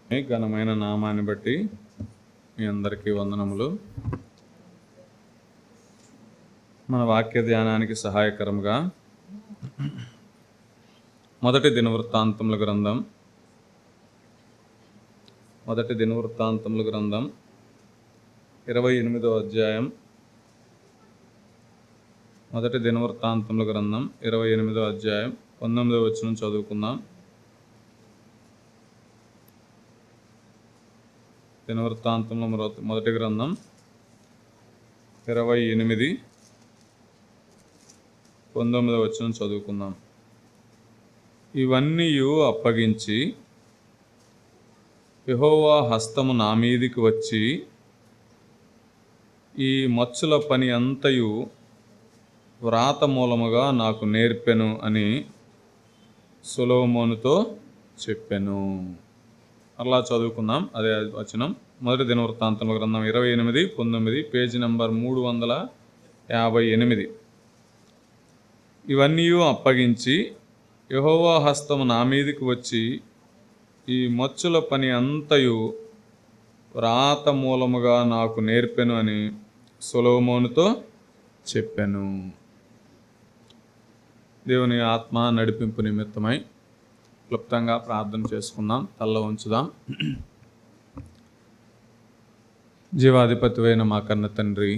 మీ ఘనమైన నామాన్ని బట్టి మీ అందరికీ వందనములు. మన వాక్య ధ్యానానికి సహాయకరంగా మొదటి దినవృత్తాంతముల గ్రంథం 28వ అధ్యాయం. మొదటి దినవృత్తాంతముల గ్రంథం 28వ అధ్యాయం 19వ వచనం చదువుకుందాం. దినవృత్తాంతంలో మొదటి గ్రంథం 28:19 వచనం చదువుకుందాం. ఇవన్నీ అప్పగించి యెహోవా హస్తము నా మీదికి వచ్చి ఈ మచ్చుల పని అంతయు వ్రాత మూలముగా నాకు నేర్పెను అని సొలొమోనుతో చెప్పెను. అలా చదువుకుందాం. అదే వచనం మొదటి దినవృత్తాంతముల గ్రంథం 28:19, పేజీ నంబర్ 358. ఇవన్నీ అప్పగించి యెహోవా హస్తము నా మీదికి వచ్చి ఈ మచ్చుల పని అంతయు వ్రాత మూలముగా నాకు నేర్పెను అని సొలొమోనుతో చెప్పెను. దేవుని ఆత్మ నడిపింపు నిమిత్తమై క్లుప్తంగా ప్రార్థన చేసుకుందాం. తల్ల ఉంచుదాం. జీవాధిపతివైన మా కన్న తండ్రి,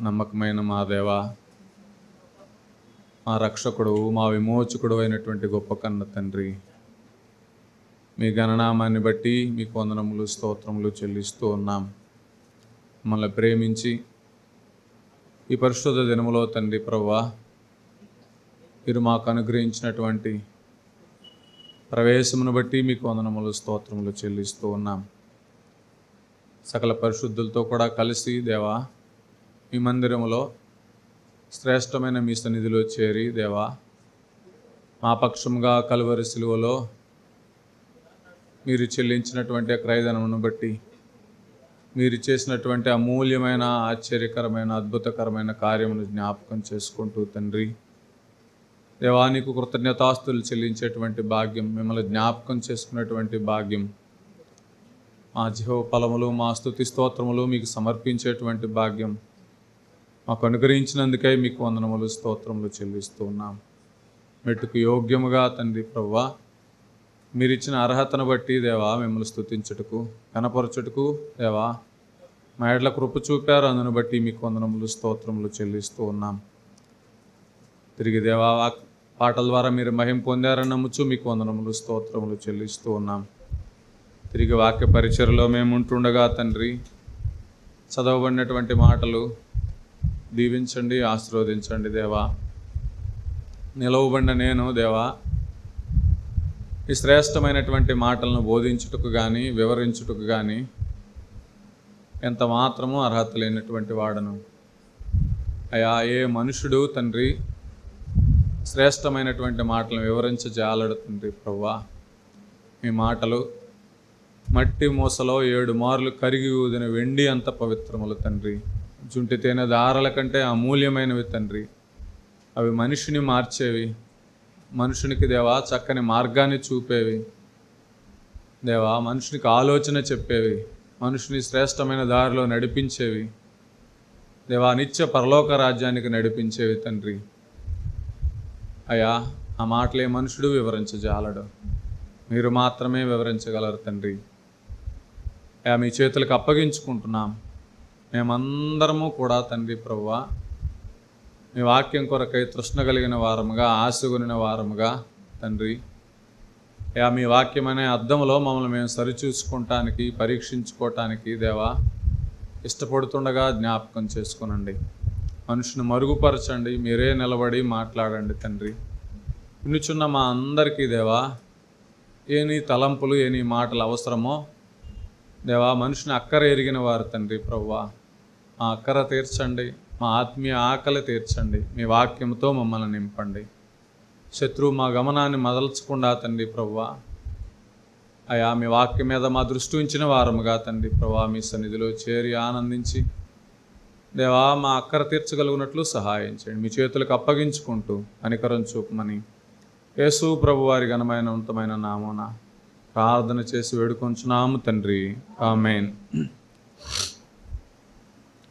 నమ్మకమైన మా దేవా, మా రక్షకుడు, మా విమోచకుడు అయినటువంటి గొప్ప కన్న తండ్రి, మీ గణనామాన్ని బట్టి మీకు వందనములు, స్తోత్రములు చెల్లిస్తూ ఉన్నాం. మమ్మల్ని ప్రేమించి ఈ పరిశుద్ధ దినములో తండ్రి ప్రభువా, మీరు మాకు అనుగ్రహించినటువంటి ప్రవేశమును బట్టి మీకు వందనములు, స్తోత్రములు చెల్లిస్తూ ఉన్నాం. సకల పరిశుద్ధులతో కూడా కలిసి దేవా మీ మందిరములో శ్రేష్టమైన మీ సన్నిధిలో చేరి దేవా మా పక్షముగా కలువరి సిలువలో మీరు చెల్లించినటువంటి క్రయధనమును బట్టి, మీరు చేసినటువంటి అమూల్యమైన, ఆశ్చర్యకరమైన, అద్భుతకరమైన కార్యమును జ్ఞాపకం చేసుకుంటూ తండ్రి దేవానికి కృతజ్ఞతాస్తులు చెల్లించేటువంటి భాగ్యం, మిమ్మల్ని జ్ఞాపకం చేసుకునేటువంటి భాగ్యం, మా జీవ ఫలములు, మా స్తుతి స్తోత్రములు మీకు సమర్పించేటువంటి భాగ్యం మాకు అనుగ్రహించినందుకై మీకు వందనములు, స్తోత్రములు చెల్లిస్తూ ఉన్నాం. మెట్టుకు యోగ్యముగా తండ్రి ప్రభువా మీరు ఇచ్చిన అర్హతను బట్టి దేవా మిమ్మల్ని స్తుతించుటకు, కనపరచుటకు దేవా మా ఎడల కృప చూపారు. అందును బట్టి మీకు వందనములు, స్తోత్రములు చెల్లిస్తూ ఉన్నాం. తిరిగి దేవా పాటల ద్వారా మీరు మహిమ పొందారని నమ్ముచు మీకు వందనములు, స్తోత్రములు చెల్లిస్తూ ఉన్నాం. తిరిగి వాక్య పరిచయలో మేము ఉంటుండగా తండ్రి చదవబడినటువంటి మాటలు దీవించండి, ఆశీర్వదించండి దేవా. నిలవబడిన నేను దేవా ఈ శ్రేష్టమైనటువంటి మాటలను బోధించుటకు కానీ వివరించుటకు కానీ ఎంత మాత్రమూ అర్హత లేనటువంటి వాడను అయా. ఏ మనుషుడు తండ్రి శ్రేష్టమైనటువంటి మాటలను వివరించజాలడు తండ్రి ప్రభువా. మీ మాటలు మట్టి మూసలో 7 మార్లు కరిగి ఊదిన వెండి అంత పవిత్రములు తండ్రి. జుంటి తేనె దారాల కంటే అమూల్యమైనవి తండ్రి. అవి మనిషిని మార్చేవి, మనుషునికి దేవా చక్కని మార్గాన్ని చూపేవి దేవా, మనుషునికి ఆలోచన చెప్పేవి, మనుషుని శ్రేష్టమైన దారిలో నడిపించేవి దేవా, నిత్య పరలోక రాజ్యానికి నడిపించేవి తండ్రి. అయ్యా ఆ మాటలే మనుషుడు వివరించజాలడు, మీరు మాత్రమే వివరించగలరు తండ్రి. అయ్యా మీ చేతులకు అప్పగించుకుంటున్నాం. మేమందరము కూడా తండ్రి ప్రభువా మీ వాక్యం కొరకై తృష్ణ కలిగిన వారముగా, ఆశగొనిన వారముగా తండ్రి అయ్యా మీ వాక్యం అనే అద్దంలో మమ్మల్ని మేము సరిచూసుకోవటానికి, పరీక్షించుకోవటానికి దేవా ఇష్టపడుతుండగా జ్ఞాపకం చేసుకునండి. మనుషుని మరుగుపరచండి, మీరే నిలబడి మాట్లాడండి తండ్రి. వినుచున్న మా అందరికీ దేవా ఏ నీ తలంపులు, ఏ నీ మాటలు అవసరమో దేవా మనుషుని అక్కర ఎరిగిన వారు తండ్రి ప్రభువా మా అక్కర తీర్చండి, మా ఆత్మీయ ఆకలి తీర్చండి. మీ వాక్యంతో మమ్మల్ని నింపండి. శత్రువు మా గమనాన్ని మదల్చకుండా తండ్రి ప్రభువా అయా మీ వాక్యం మీద మా దృష్టి ఉంచిన వారముగా తండ్రి ప్రభువా మీ సన్నిధిలో చేరి ఆనందించి దేవా మా అక్కర తీర్చగలుగునట్లు సహాయం చేయండి. మీ చేతులకు అప్పగించుకుంటూ కనికరం చూపమని యేసు ప్రభు వారి ఘనమైన ఉన్నతమైన నామమున ప్రార్థన చేసి వేడుకొంచున్నాము తండ్రి, ఆమేన్.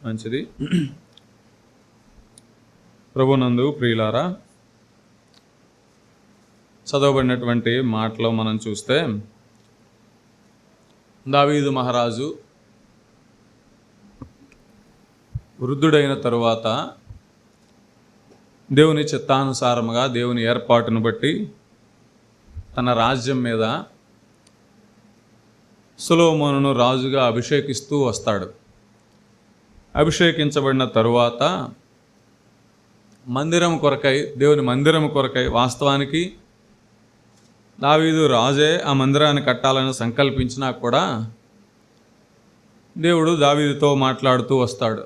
మంచిది. ప్రభునందు ప్రియులారా, చదవబడినటువంటి మాటలో మనం చూస్తే, దావీదు మహారాజు వృద్ధుడైన తరువాత దేవుని చిత్తానుసారముగా దేవుని ఏర్పాటును బట్టి తన రాజ్యం మీద సొలొమోనును రాజుగా అభిషేకిస్తూ వస్తాడు. అభిషేకించబడిన తరువాత మందిరం కొరకై, దేవుని మందిరం కొరకై, వాస్తవానికి దావీదు రాజే ఆ మందిరాన్ని కట్టాలని సంకల్పించినా కూడా దేవుడు దావీదుతో మాట్లాడుతూ వస్తాడు.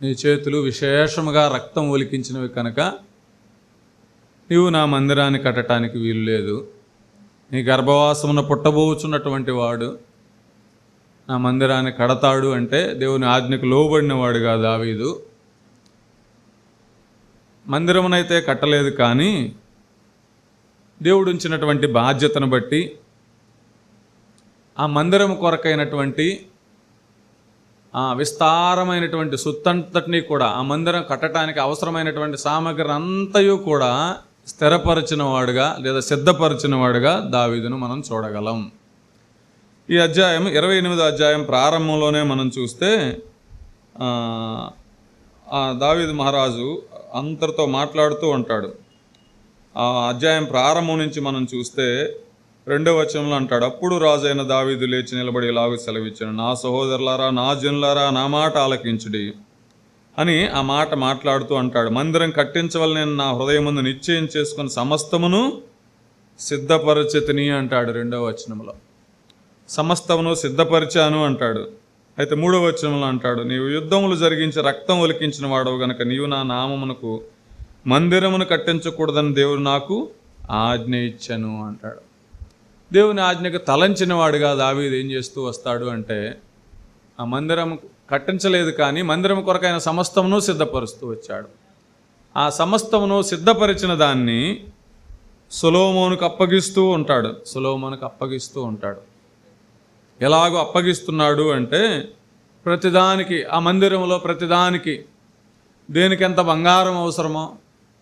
నీ చేతులు విశేషముగా రక్తం ఒలికించినవి కనుక నీవు నా మందిరాన్ని కట్టడానికి వీలు లేదు. నీ గర్భవాసమున పుట్టబోచున్నటువంటి వాడు నా మందిరాన్ని కడతాడు అంటే దేవుని ఆజ్ఞకు లోబడిన వాడుగా దావీదు మందిరమునైతే కట్టలేదు, కానీ దేవుడు ఉంచినటువంటి బాధ్యతను బట్టి ఆ మందిరం కొరకైనటువంటి ఆ విస్తారమైనటువంటి సొత్తంతటినీ కూడా, ఆ మందిరం కట్టడానికి అవసరమైనటువంటి సామగ్రి అంతయు కూడా స్థిరపరిచిన వాడుగా లేదా సిద్ధపరిచిన వాడుగా దావీదును మనం చూడగలం. ఈ అధ్యాయం 28వ అధ్యాయం ప్రారంభంలోనే మనం చూస్తే దావీదు మహారాజు అందరితో మాట్లాడుతూ ఉంటాడు. ఆ అధ్యాయం ప్రారంభం నుంచి మనం చూస్తే 2వ వచనంలో అంటాడు, అప్పుడు రాజైన దావీదు లేచి నిలబడి ఇలాగ సెలవిచ్చాను, నా సహోదరులారా, నా జనులారా, నా మాట ఆలకించుడి అని ఆ మాట మాట్లాడుతూ అంటాడు. మందిరం కట్టించవలని నేను నా హృదయం ముందు నిశ్చయం చేసుకుని సమస్తమును సిద్ధపరచితిని అంటాడు 2వ వచనంలో. సమస్తమును సిద్ధపరిచాను అంటాడు. అయితే 3వ వచనంలో అంటాడు, నీవు యుద్ధములు జరిగించి రక్తం ఒలికించిన వాడవు గనక నీవు నా నామమునకు మందిరమును కట్టించకూడదని దేవుడు నాకు ఆజ్ఞ ఇచ్చాను అంటాడు. దేవుని ఆజ్ఞకు తలంచిన వాడుగా దావీదు ఏం చేస్తూ వస్తాడు అంటే, ఆ మందిరం కట్టించలేదు కానీ మందిరం కొరకైన సమస్తమును సిద్ధపరుస్తూ వచ్చాడు. ఆ సమస్తమును సిద్ధపరిచిన దాన్ని సొలొమోనుకు అప్పగిస్తూ ఉంటాడు. ఎలాగో అప్పగిస్తున్నాడు అంటే, ప్రతిదానికి ఆ మందిరంలో ప్రతిదానికి దేనికి ఎంత బంగారం అవసరమో,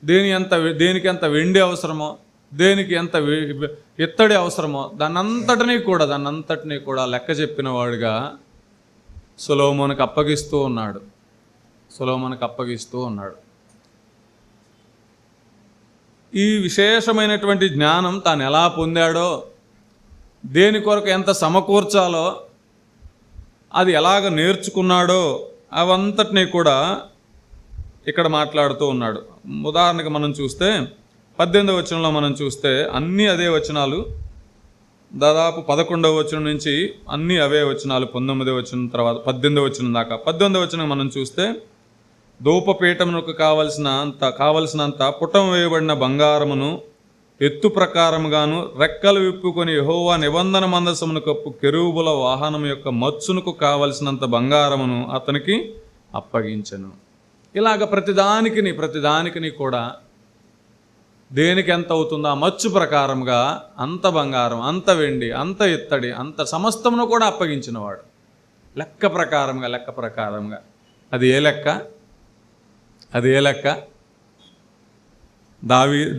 దేనికి ఎంత వెండి అవసరమో, దేనికి ఎంత ఇత్తడి అవసరమో దాన్నంతటినీ కూడా లెక్క చెప్పిన వాడుగా సొలొమోనుకు అప్పగిస్తూ ఉన్నాడు. ఈ విశేషమైనటువంటి జ్ఞానం తాను ఎలా పొందాడో, దేని కొరకు ఎంత సమకూర్చాలో, అది ఎలాగ నేర్చుకున్నాడో అవంతటినీ కూడా ఇక్కడ మాట్లాడుతూ ఉన్నాడు. ఉదాహరణకు మనం చూస్తే 18వ వచనంలో మనం చూస్తే అన్నీ అదే వచనాలు, దాదాపు 11వ వచనం నుంచి అన్నీ అవే వచనాలు, 19వ వచనం తర్వాత 18వ వచనం దాకా. 18వ వచనం మనం చూస్తే, ధూపపీఠమునకు కావలసినంత పుటం వేయబడిన బంగారమును ఎత్తు ప్రకారముగాను రెక్కలు విప్పుకొని యెహోవా నిబంధన మందసమును కప్పు కెరూబుల వాహనం యొక్క మచ్చునకు కావలసినంత బంగారమును అతనికి అప్పగించెను. ఇలాగ ప్రతిదానికి కూడా దేనికి ఎంత అవుతుందో ఆ మచ్చు ప్రకారంగా అంత బంగారం, అంత వెండి, అంత ఇత్తడి, అంత సమస్తమును కూడా అప్పగించినవాడు. లెక్క ప్రకారంగా. అది ఏ లెక్క?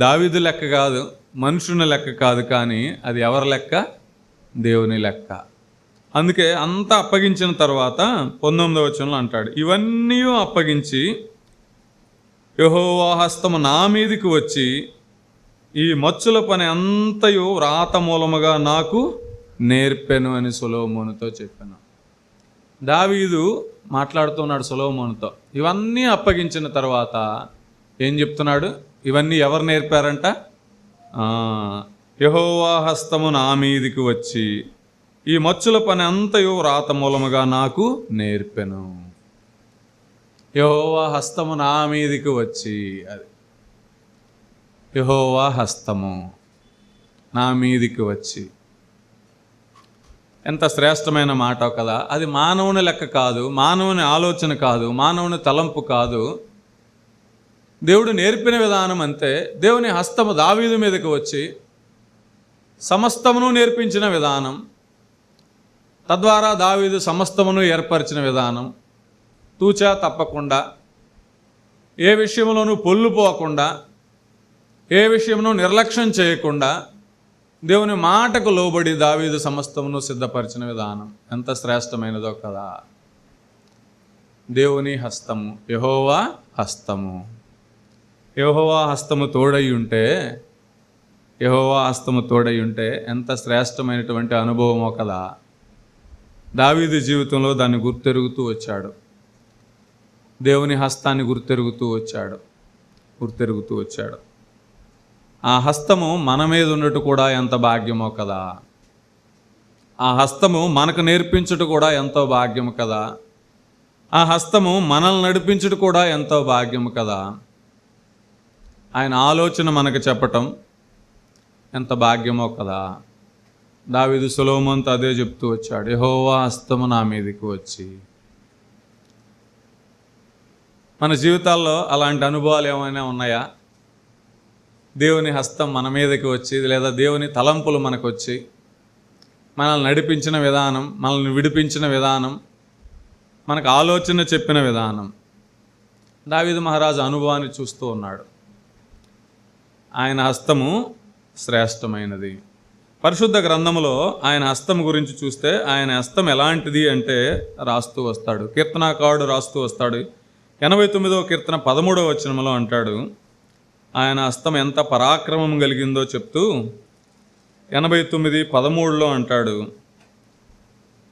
దావీదు లెక్క కాదు, మనుషుని లెక్క కాదు, కానీ అది ఎవరి లెక్క? దేవుని లెక్క. అందుకే అంతా అప్పగించిన తర్వాత 19వ వచనంలో అంటాడు, ఇవన్నీ అప్పగించి యెహోవా హస్తము నా మీదికి వచ్చి ఈ మచ్చుల పని అంతయు వ్రాత మూలముగా నాకు నేర్పెను అని సొలొమోనుతో చెప్పాను. దావీదు మాట్లాడుతున్నాడు సొలొమోనుతో. ఇవన్నీ అప్పగించిన తర్వాత ఏం చెప్తున్నాడు? ఇవన్నీ ఎవరు నేర్పారంట? యెహోవా హస్తము నా మీదికి వచ్చి ఈ మచ్చుల పని అంతయు వ్రాత మూలముగా నాకు నేర్పెను. యెహోవా హస్తము నా మీదికి వచ్చి, అది యెహోవా హస్తము నా మీదికి వచ్చి, ఎంత శ్రేష్టమైన మాట కదా. అది మానవుని లెక్క కాదు, మానవుని ఆలోచన కాదు, మానవుని తలంపు కాదు, దేవుడు నేర్పిన విధానం అంతే. దేవుని హస్తము దావీదు మీదకి వచ్చి సమస్తమును నేర్పించిన విధానం, తద్వారా దావీదు సమస్తమును ఏర్పరిచిన విధానం, తూచా తప్పకుండా, ఏ విషయంలోనూ పొల్లుపోకుండా, ఏ విషయంలో నిర్లక్ష్యం చేయకుండా దేవుని మాటకు లోబడి దావీదు సమస్తమును సిద్ధపరిచిన విధానం ఎంత శ్రేష్టమైనదో కదా. దేవుని హస్తము, యెహోవా హస్తము. యెహోవా హస్తము తోడై ఉంటే, యెహోవా హస్తము తోడై ఉంటే ఎంత శ్రేష్టమైనటువంటి అనుభవమో కదా. దావీదు జీవితంలో దాన్ని గుర్తెరుగుతూ వచ్చాడు. దేవుని హస్తాన్ని గుర్తెరుగుతూ వచ్చాడు. ఆ హస్తము మన మీద ఉన్నట్టు కూడా ఎంత భాగ్యమో కదా. ఆ హస్తము మనకు నేర్పించుట కూడా ఎంతో భాగ్యము కదా. ఆ హస్తము మనల్ని నడిపించుట కూడా ఎంతో భాగ్యము కదా. ఆయన ఆలోచన మనకు చెప్పటం ఎంత భాగ్యమో కదా. దావీదు సొలొమోనుతో అదే చెప్తూ వచ్చాడు, యెహోవా హస్తము నా మీదకి వచ్చి. మన జీవితాల్లో అలాంటి అనుభవాలు ఏమైనా ఉన్నాయా? దేవుని హస్తం మన మీదకి వచ్చి, లేదా దేవుని తలంపులు మనకు వచ్చి మనల్ని నడిపించిన విధానం, మనల్ని విడిపించిన విధానం, మనకు ఆలోచన చెప్పిన విధానం. దావీదు మహారాజు అనుభవాన్ని చూస్తూ ఉన్నాడు. ఆయన హస్తము శ్రేష్టమైనది. పరిశుద్ధ గ్రంథములో ఆయన హస్తం గురించి చూస్తే ఆయన హస్తం ఎలాంటిది అంటే రాస్తూ వస్తాడు, కీర్తనాకారుడు రాస్తూ వస్తాడు. 89వ కీర్తన 13వ వచనంలో అంటాడు, ఆయన హస్తం ఎంత పరాక్రమం కలిగిందో చెప్తూ 89:13లో అంటాడు,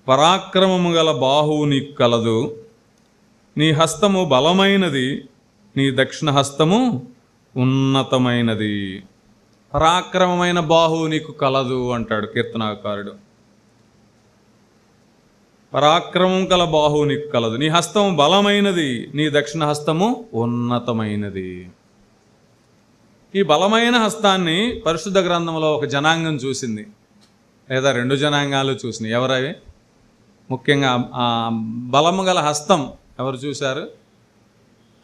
పరాక్రమము గల బాహువు నీకు కలదు, నీ హస్తము బలమైనది, నీ దక్షిణ హస్తము ఉన్నతమైనది. పరాక్రమమైన బాహువు నీకు కలదు అంటాడు కీర్తనాకారుడు. పరాక్రమం గల బాహువు నీకు కలదు, నీ హస్తము బలమైనది, నీ దక్షిణ హస్తము ఉన్నతమైనది. ఈ బలమైన హస్తాన్ని పరిశుద్ధ గ్రంథంలో ఒక జనాంగం చూసింది, లేదా 2 జనాంగాలు చూసినాయి. ఎవరవి? ముఖ్యంగా ఆ బలము గల హస్తం ఎవరు చూశారు?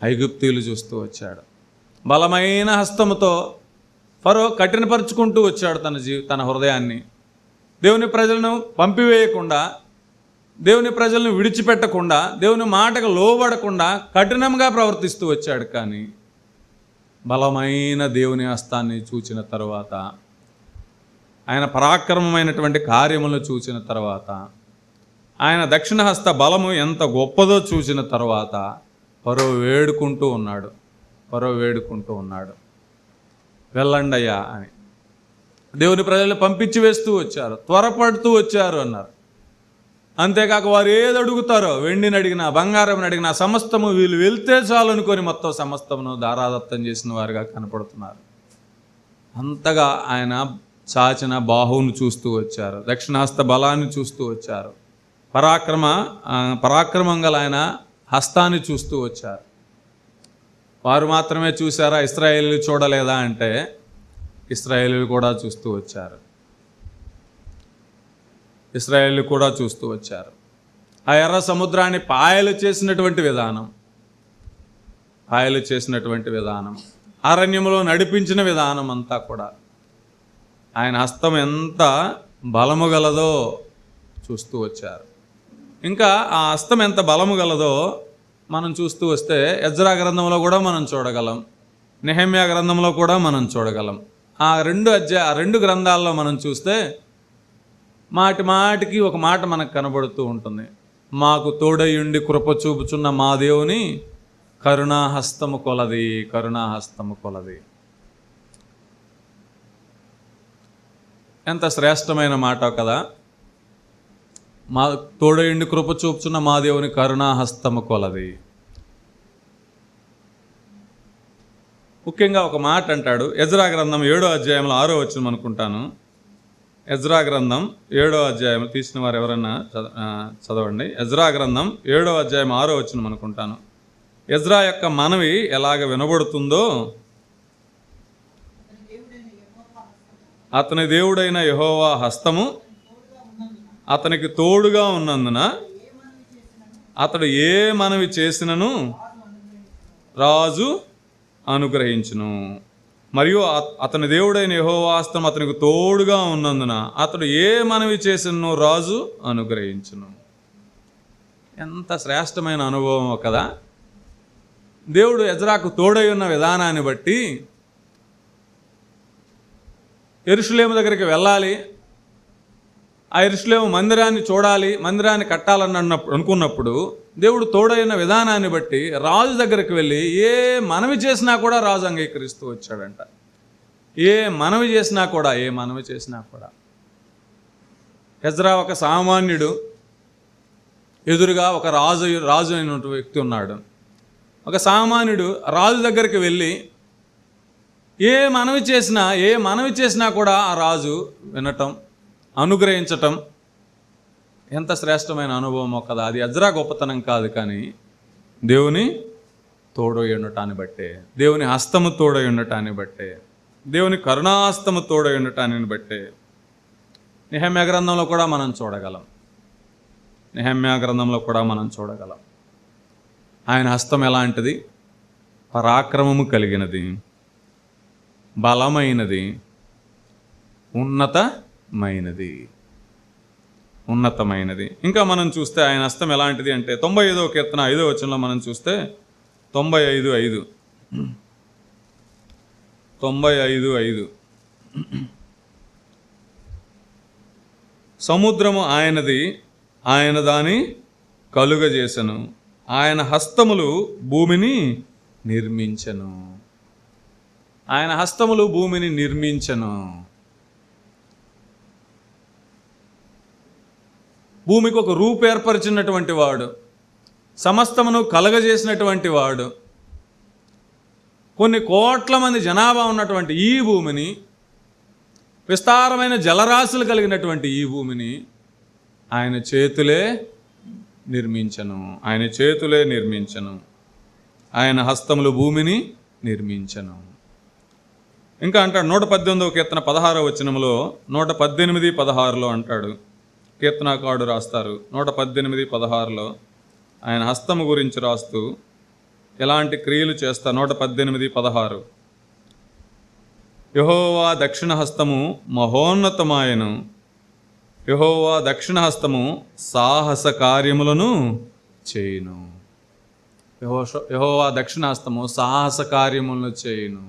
ఐగుప్తీయులు చూస్తూ వచ్చాడు. బలమైన హస్తముతో ఫరో కఠినపరుచుకుంటూ వచ్చాడు తన హృదయాన్ని. దేవుని ప్రజలను పంపివేయకుండా, దేవుని ప్రజలను విడిచిపెట్టకుండా, దేవుని మాటకు లోబడకుండా కఠినంగా ప్రవర్తిస్తూ వచ్చాడు. కానీ బలమైన దేవుని హస్తాన్ని చూచిన తర్వాత, ఆయన పరాక్రమమైనటువంటి కార్యములను చూసిన తర్వాత, ఆయన దక్షిణ హస్త బలము ఎంత గొప్పదో చూసిన తర్వాత ఫరో వేడుకుంటూ ఉన్నాడు, వెళ్ళండయ్యా అని. దేవుని ప్రజలు పంపించి వేస్తూ వచ్చారు, త్వరపడుతూ వచ్చారు అన్నారు. అంతేకాక వారు ఏది అడుగుతారో, వెండిని అడిగినా, బంగారం అడిగినా సమస్తము వీళ్ళు వెళ్తే చాలు అనుకొని మొత్తం సమస్తమును దారాదత్తం చేసిన వారుగా కనపడుతున్నారు. అంతగా ఆయన చాచిన బాహువును చూస్తూ వచ్చారు, దక్షిణహస్త బలాన్ని చూస్తూ వచ్చారు, పరాక్రమం గల ఆయన హస్తాన్ని చూస్తూ వచ్చారు. వారు మాత్రమే చూసారా, ఇశ్రాయేలీలు చూడలేదా అంటే ఇశ్రాయేలీలు కూడా చూస్తూ వచ్చారు. ఇశ్రాయేలీలు కూడా చూస్తూ వచ్చారు. ఆ ఎర్ర సముద్రాన్ని పాయలు చేసినటువంటి విధానం, అరణ్యంలో నడిపించిన విధానం అంతా కూడా ఆయన హస్తం ఎంత బలము గలదో చూస్తూ వచ్చారు. ఇంకా ఆ హస్తం ఎంత బలము గలదో మనం చూస్తూ వస్తే ఎజ్రా గ్రంథంలో కూడా మనం చూడగలం, నెహెమ్యా గ్రంథంలో కూడా మనం చూడగలం. ఆ రెండు గ్రంథాల్లో మనం చూస్తే మాటికి ఒక మాట మనకు కనబడుతూ ఉంటుంది, మాకు తోడయుండి కృప చూపుచున్న మా దేవుని కరుణాహస్తము కొలది. ఎంత శ్రేష్టమైన మాట కదా. మా తోడయుండి కృప చూపుచున్న మా దేవుని కరుణాహస్తము కొలది. ముఖ్యంగా ఒక మాట అంటాడు, ఎజ్రా గ్రంథం 7వ అధ్యాయంలో 6వ వచనం అనుకుంటాను. ఎజ్రా గ్రంథం 7వ అధ్యాయం తీసిన వారు ఎవరన్నా చదవండి. ఎజ్రా గ్రంథం 7వ అధ్యాయం 6వ వచనం అనుకుంటాను. ఎజ్రా యొక్క మనవి ఎలాగ వినబడుతుందో, అతని దేవుడైన యెహోవా హస్తము అతనికి తోడుగా ఉన్నందున అతడు ఏ మనవి చేసినను రాజు అనుగ్రహించును. మరియు అతని దేవుడైన యెహోవా హస్తం అతనికి తోడుగా ఉన్నందున అతడు ఏ మనవి చేసినో రాజు అనుగ్రహించును. ఎంత శ్రేష్టమైన అనుభవం కదా. దేవుడు ఎజ్రాకు తోడై ఉన్న విధానాన్ని బట్టి యెరూషలేము దగ్గరికి వెళ్ళాలి, ఆ యెరూషలేము మందిరాన్ని చూడాలి, మందిరాన్ని కట్టాలని అనుకున్నప్పుడు దేవుడు తోడైన విధానాన్ని బట్టి రాజు దగ్గరికి వెళ్ళి ఏ మనవి చేసినా కూడా రాజు అంగీకరిస్తూ వచ్చాడంట. ఏ మనవి చేసినా కూడా ఎజ్రా ఒక సామాన్యుడు, ఎదురుగా ఒక రాజు అయిన వ్యక్తి ఉన్నాడు. ఒక సామాన్యుడు రాజు దగ్గరికి వెళ్ళి ఏ మనవి చేసినా కూడా ఆ రాజు వినటం, అనుగ్రహించటం ఎంత శ్రేష్టమైన అనుభవమో కదా. అది ఎజ్రా గొప్పతనం కాదు, కానీ దేవుని తోడై ఉండటాన్ని బట్టే, దేవుని హస్తము తోడై ఉండటాన్ని బట్టే, దేవుని కరుణాహస్తము తోడై ఉండటాన్ని బట్టే నెహెమ్యా గ్రంథంలో కూడా మనం చూడగలం. ఆయన హస్తం ఎలాంటిది? పరాక్రమము కలిగినది, బలమైనది, ఉన్నతమైనది. ఇంకా మనం చూస్తే ఆయన హస్తం ఎలాంటిది అంటే 95వ కీర్తన 5వ వచనంలో మనం చూస్తే 95:5 సముద్రము ఆయనది, ఆయన దాని కలుగజేసెను, ఆయన హస్తములు భూమిని నిర్మించెను. భూమికి ఒక రూపు ఏర్పరిచినటువంటి వాడు, సమస్తమును కలగజేసినటువంటి వాడు, కొన్ని కోట్ల మంది జనాభా ఉన్నటువంటి ఈ భూమిని, విస్తారమైన జలరాశులు కలిగినటువంటి ఈ భూమిని ఆయన చేతులే నిర్మించను. ఆయన హస్తములు భూమిని నిర్మించను. ఇంకా అంటాడు 118వ కీర్తన 16వ వచనంలో, 118:16లో అంటాడు, కీర్తనాకారుడు రాస్తారు 118:16లో ఆయన హస్తము గురించి రాస్తూ ఎలాంటి క్రియలు చేస్తారు. 118:16 యెహోవా దక్షిణ హస్తము మహోన్నతమాయను, యెహోవా దక్షిణ హస్తము సాహస కార్యములను చేయును. యెహోవా దక్షిణ హస్తము సాహస కార్యములను చేయును.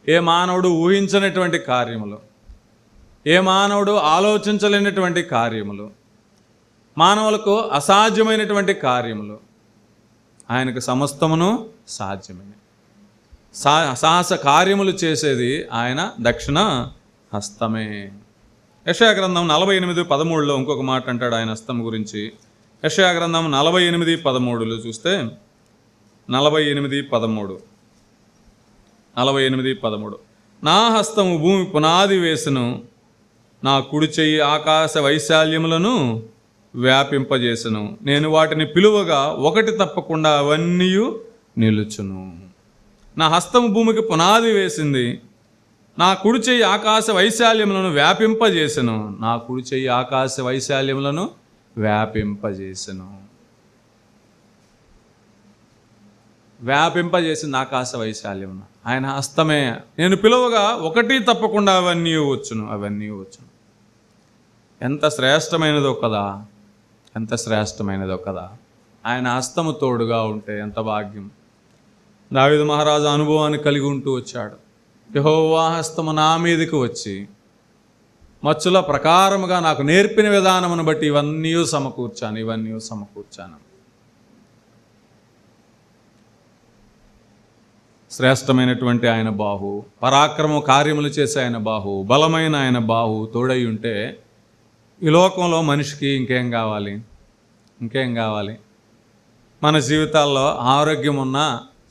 ఏ మానవుడు ఊహించనటువంటి కార్యములు, ఏ మానవుడు ఆలోచించలేనటువంటి కార్యములు, మానవులకు అసాధ్యమైనటువంటి కార్యములు ఆయనకు సమస్తమును సాధ్యమే. సాహస కార్యములు చేసేది ఆయన దక్షిణ హస్తమే. యెషయా గ్రంథం 48:13లో ఇంకొక మాట అంటాడు ఆయన హస్తం గురించి. యెషయా గ్రంథం 48:13లో చూస్తే 48:13 నా హస్తము భూమి పునాది వేసెను, నా కుడి చెయ్యి ఆకాశ వైశాల్యములను వ్యాపింపజేసెను, నేను వాటిని పిలువగా ఒకటి తప్పకుండా అవన్నీ నిలుచును. నా హస్తము భూమికి పునాది వేసింది, నా కుడి చెయ్యి ఆకాశ వైశాల్యములను వ్యాపింపజేసెను, వ్యాపింపజేసింది ఆకాశ వైశాల్యమును. ఆయన హస్తమే. నేను పిలువగా ఒకటి తప్పకుండా అవన్నీ వచ్చును. ఎంత శ్రేష్టమైనదో కదా. ఆయన హస్తము తోడుగా ఉంటే ఎంత భాగ్యం. దావీదు మహారాజు అనుభవాన్ని కలిగి ఉంటూ వచ్చాడు. యెహోవా హస్తము నా మీదకి వచ్చి మచ్చుల ప్రకారముగా నాకు నేర్పిన విధానమును బట్టి ఇవన్నీ సమకూర్చాను. శ్రేష్టమైనటువంటి ఆయన బాహు, పరాక్రమ కార్యములు చేసే ఆయన బాహు, బలమైన ఆయన బాహు తోడై ఉంటే ఈ లోకంలో మనిషికి ఇంకేం కావాలి? మన జీవితాల్లో ఆరోగ్యం ఉన్నా,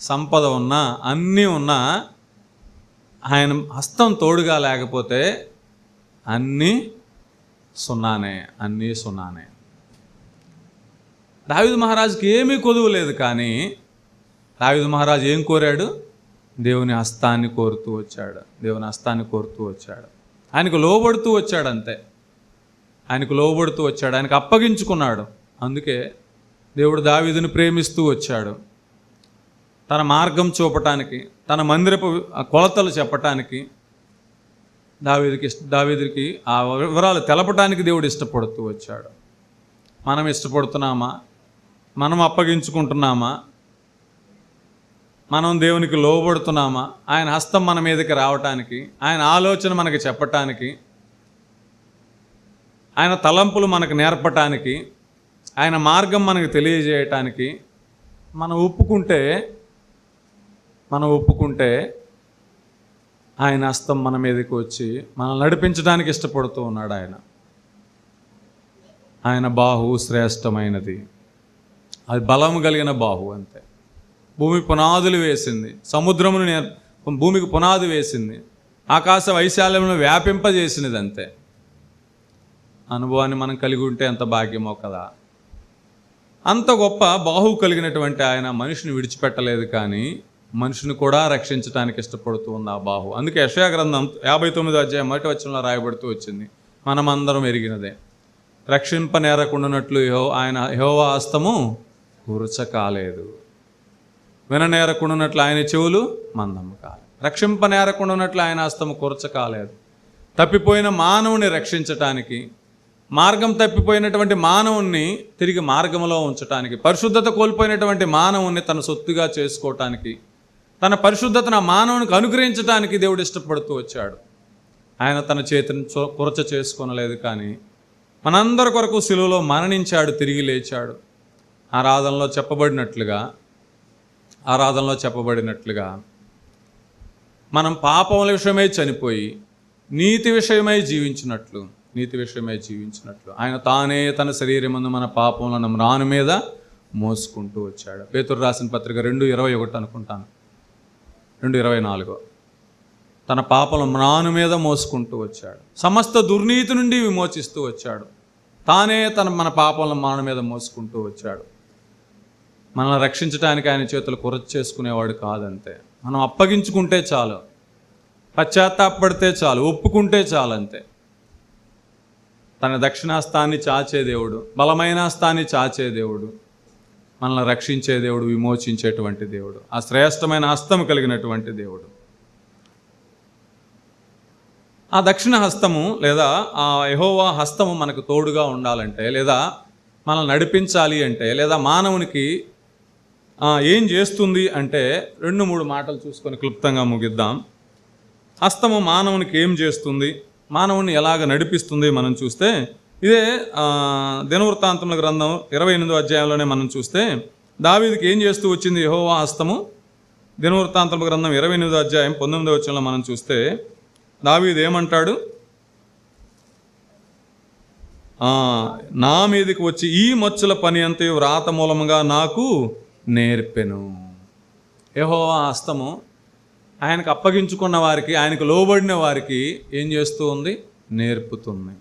సంపద ఉన్నా, అన్నీ ఉన్నా ఆయన హస్తం తోడుగా లేకపోతే అన్నీ సున్నానే. దావీదు మహారాజుకి ఏమీ కొదువు లేదు, కానీ దావీదు మహారాజు ఏం కోరాడు? దేవుని హస్తాన్ని కోరుతూ వచ్చాడు. ఆయనకు లోబడుతూ వచ్చాడు, అంతే. ఆయనకు అప్పగించుకున్నాడు. అందుకే దేవుడు దావీదుని ప్రేమిస్తూ వచ్చాడు. తన మార్గం చూపటానికి, తన మందిరపు కొలతలు చెప్పటానికి దావీదుకి ఆ వివరాలు తెలపటానికి దేవుడు ఇష్టపడుతూ వచ్చాడు. మనం ఇష్టపడుతున్నామా? మనం అప్పగించుకుంటున్నామా? మనం దేవునికి లోబడుతున్నామా? ఆయన హస్తం మన మీదకి రావటానికి, ఆయన ఆలోచన మనకి చెప్పటానికి, ఆయన తలంపులు మనకు నేర్పటానికి, ఆయన మార్గం మనకు తెలియజేయటానికి మనం ఒప్పుకుంటే ఆయన హస్తం మన మీదకి వచ్చి మనల్ని నడిపించడానికి ఇష్టపడుతూ ఉన్నాడు. ఆయన బాహు శ్రేష్టమైనది, అది బలము కలిగిన బాహు. అంతే. భూమి పునాదులు వేసింది, సముద్రమును భూమికి పునాది వేసింది, ఆకాశ వైశాల్యమును వ్యాపింపజేసినది. అంతే. అనుభవాన్ని మనం కలిగి ఉంటే ఎంత భాగ్యమో కదా. అంత గొప్ప బాహు కలిగినటువంటి ఆయన మనిషిని విడిచిపెట్టలేదు, కానీ మనుషుని కూడా రక్షించడానికి ఇష్టపడుతూ ఉంది ఆ బాహు. అందుకే యెషయా గ్రంథం 59వ అధ్యాయం 1వ వచనంలో రాయబడుతూ వచ్చింది, మనమందరం ఎరిగినదే, రక్షింపనేరకుండానట్లు ఆయన యెహోవా హస్తము కురుచ కాలేదు, విననేరకుండానట్లు ఆయన చెవులు మందము కాలేదు. రక్షింపనేరకుండానట్లు ఆయన హస్తము కురచ కాలేదు. తప్పిపోయిన మానవుని రక్షించటానికి, మార్గం తప్పిపోయినటువంటి మానవుణ్ణి తిరిగి మార్గంలో ఉంచటానికి, పరిశుద్ధత కోల్పోయినటువంటి మానవుణ్ణి తన సొత్తుగా చేసుకోవటానికి, తన పరిశుద్ధతను ఆ మానవునికి అనుగ్రహించడానికి దేవుడు ఇష్టపడుతూ వచ్చాడు. ఆయన తన చేతిని కురచ చేసుకోనలేదు, కానీ మనందరి కొరకు సిలువలో మరణించాడు, తిరిగి లేచాడు. ఆరాధనలో చెప్పబడినట్లుగా మనం పాపముల విషయమై చనిపోయి నీతి విషయమై జీవించినట్లు ఆయన తానే తన శరీరమందు మన పాపములను మ్రాను మీద మోసుకుంటూ వచ్చాడు. పేతురు రాసిన పత్రిక 2:21 అనుకుంటాను, 2:24. తన పాపములను మ్రాను మీద మోసుకుంటూ వచ్చాడు, సమస్త దుర్నీతి నుండి విమోచిస్తూ వచ్చాడు. తానే మన పాపములను మ్రాను మీద మోసుకుంటూ వచ్చాడు. మనల్ని రక్షించడానికి ఆయన చేతులు కురచ చేసుకునేవాడు కాదంతే. మనం అప్పగించుకుంటే చాలు, పశ్చాత్తాపడితే చాలు, ఒప్పుకుంటే చాలు, అంతే. తన దక్షిణాస్తాన్ని చాచే దేవుడు, బలమైన హస్తాన్ని చాచే దేవుడు, మనల్ని రక్షించే దేవుడు, విమోచించేటువంటి దేవుడు, ఆ శ్రేష్టమైన హస్తం కలిగినటువంటి దేవుడు. ఆ దక్షిణ హస్తము లేదా ఆ యెహోవా హస్తము మనకు తోడుగా ఉండాలంటే, లేదా మనల్ని నడిపించాలి అంటే, లేదా మానవునికి ఏం చేస్తుంది అంటే 2-3 మాటలు చూసుకొని క్లుప్తంగా ముగిద్దాం. హస్తము మానవునికి ఏం చేస్తుంది, మానవుని ఎలాగ నడిపిస్తుంది మనం చూస్తే, ఇదే దినవృత్తాంతముల గ్రంథం 28వ అధ్యాయంలోనే మనం చూస్తే దావీదుకి ఏం చేస్తూ వచ్చింది యెహోవా హస్తము. దినవృత్తాంతముల గ్రంథం 28వ అధ్యాయం 19వ వచనంలో మనం చూస్తే దావీదు ఏమంటాడు, నా మీదకి వచ్చి ఈ మచ్చుల పని అంతయు వ్రాత మూలముగా నాకు నేర్పెను. యెహోవా హస్తము ఆయనకు అప్పగించుకున్న వారికి, ఆయనకు లోబడిన వారికి ఏం చేస్తూ ఉంది? నేర్పుతుంది.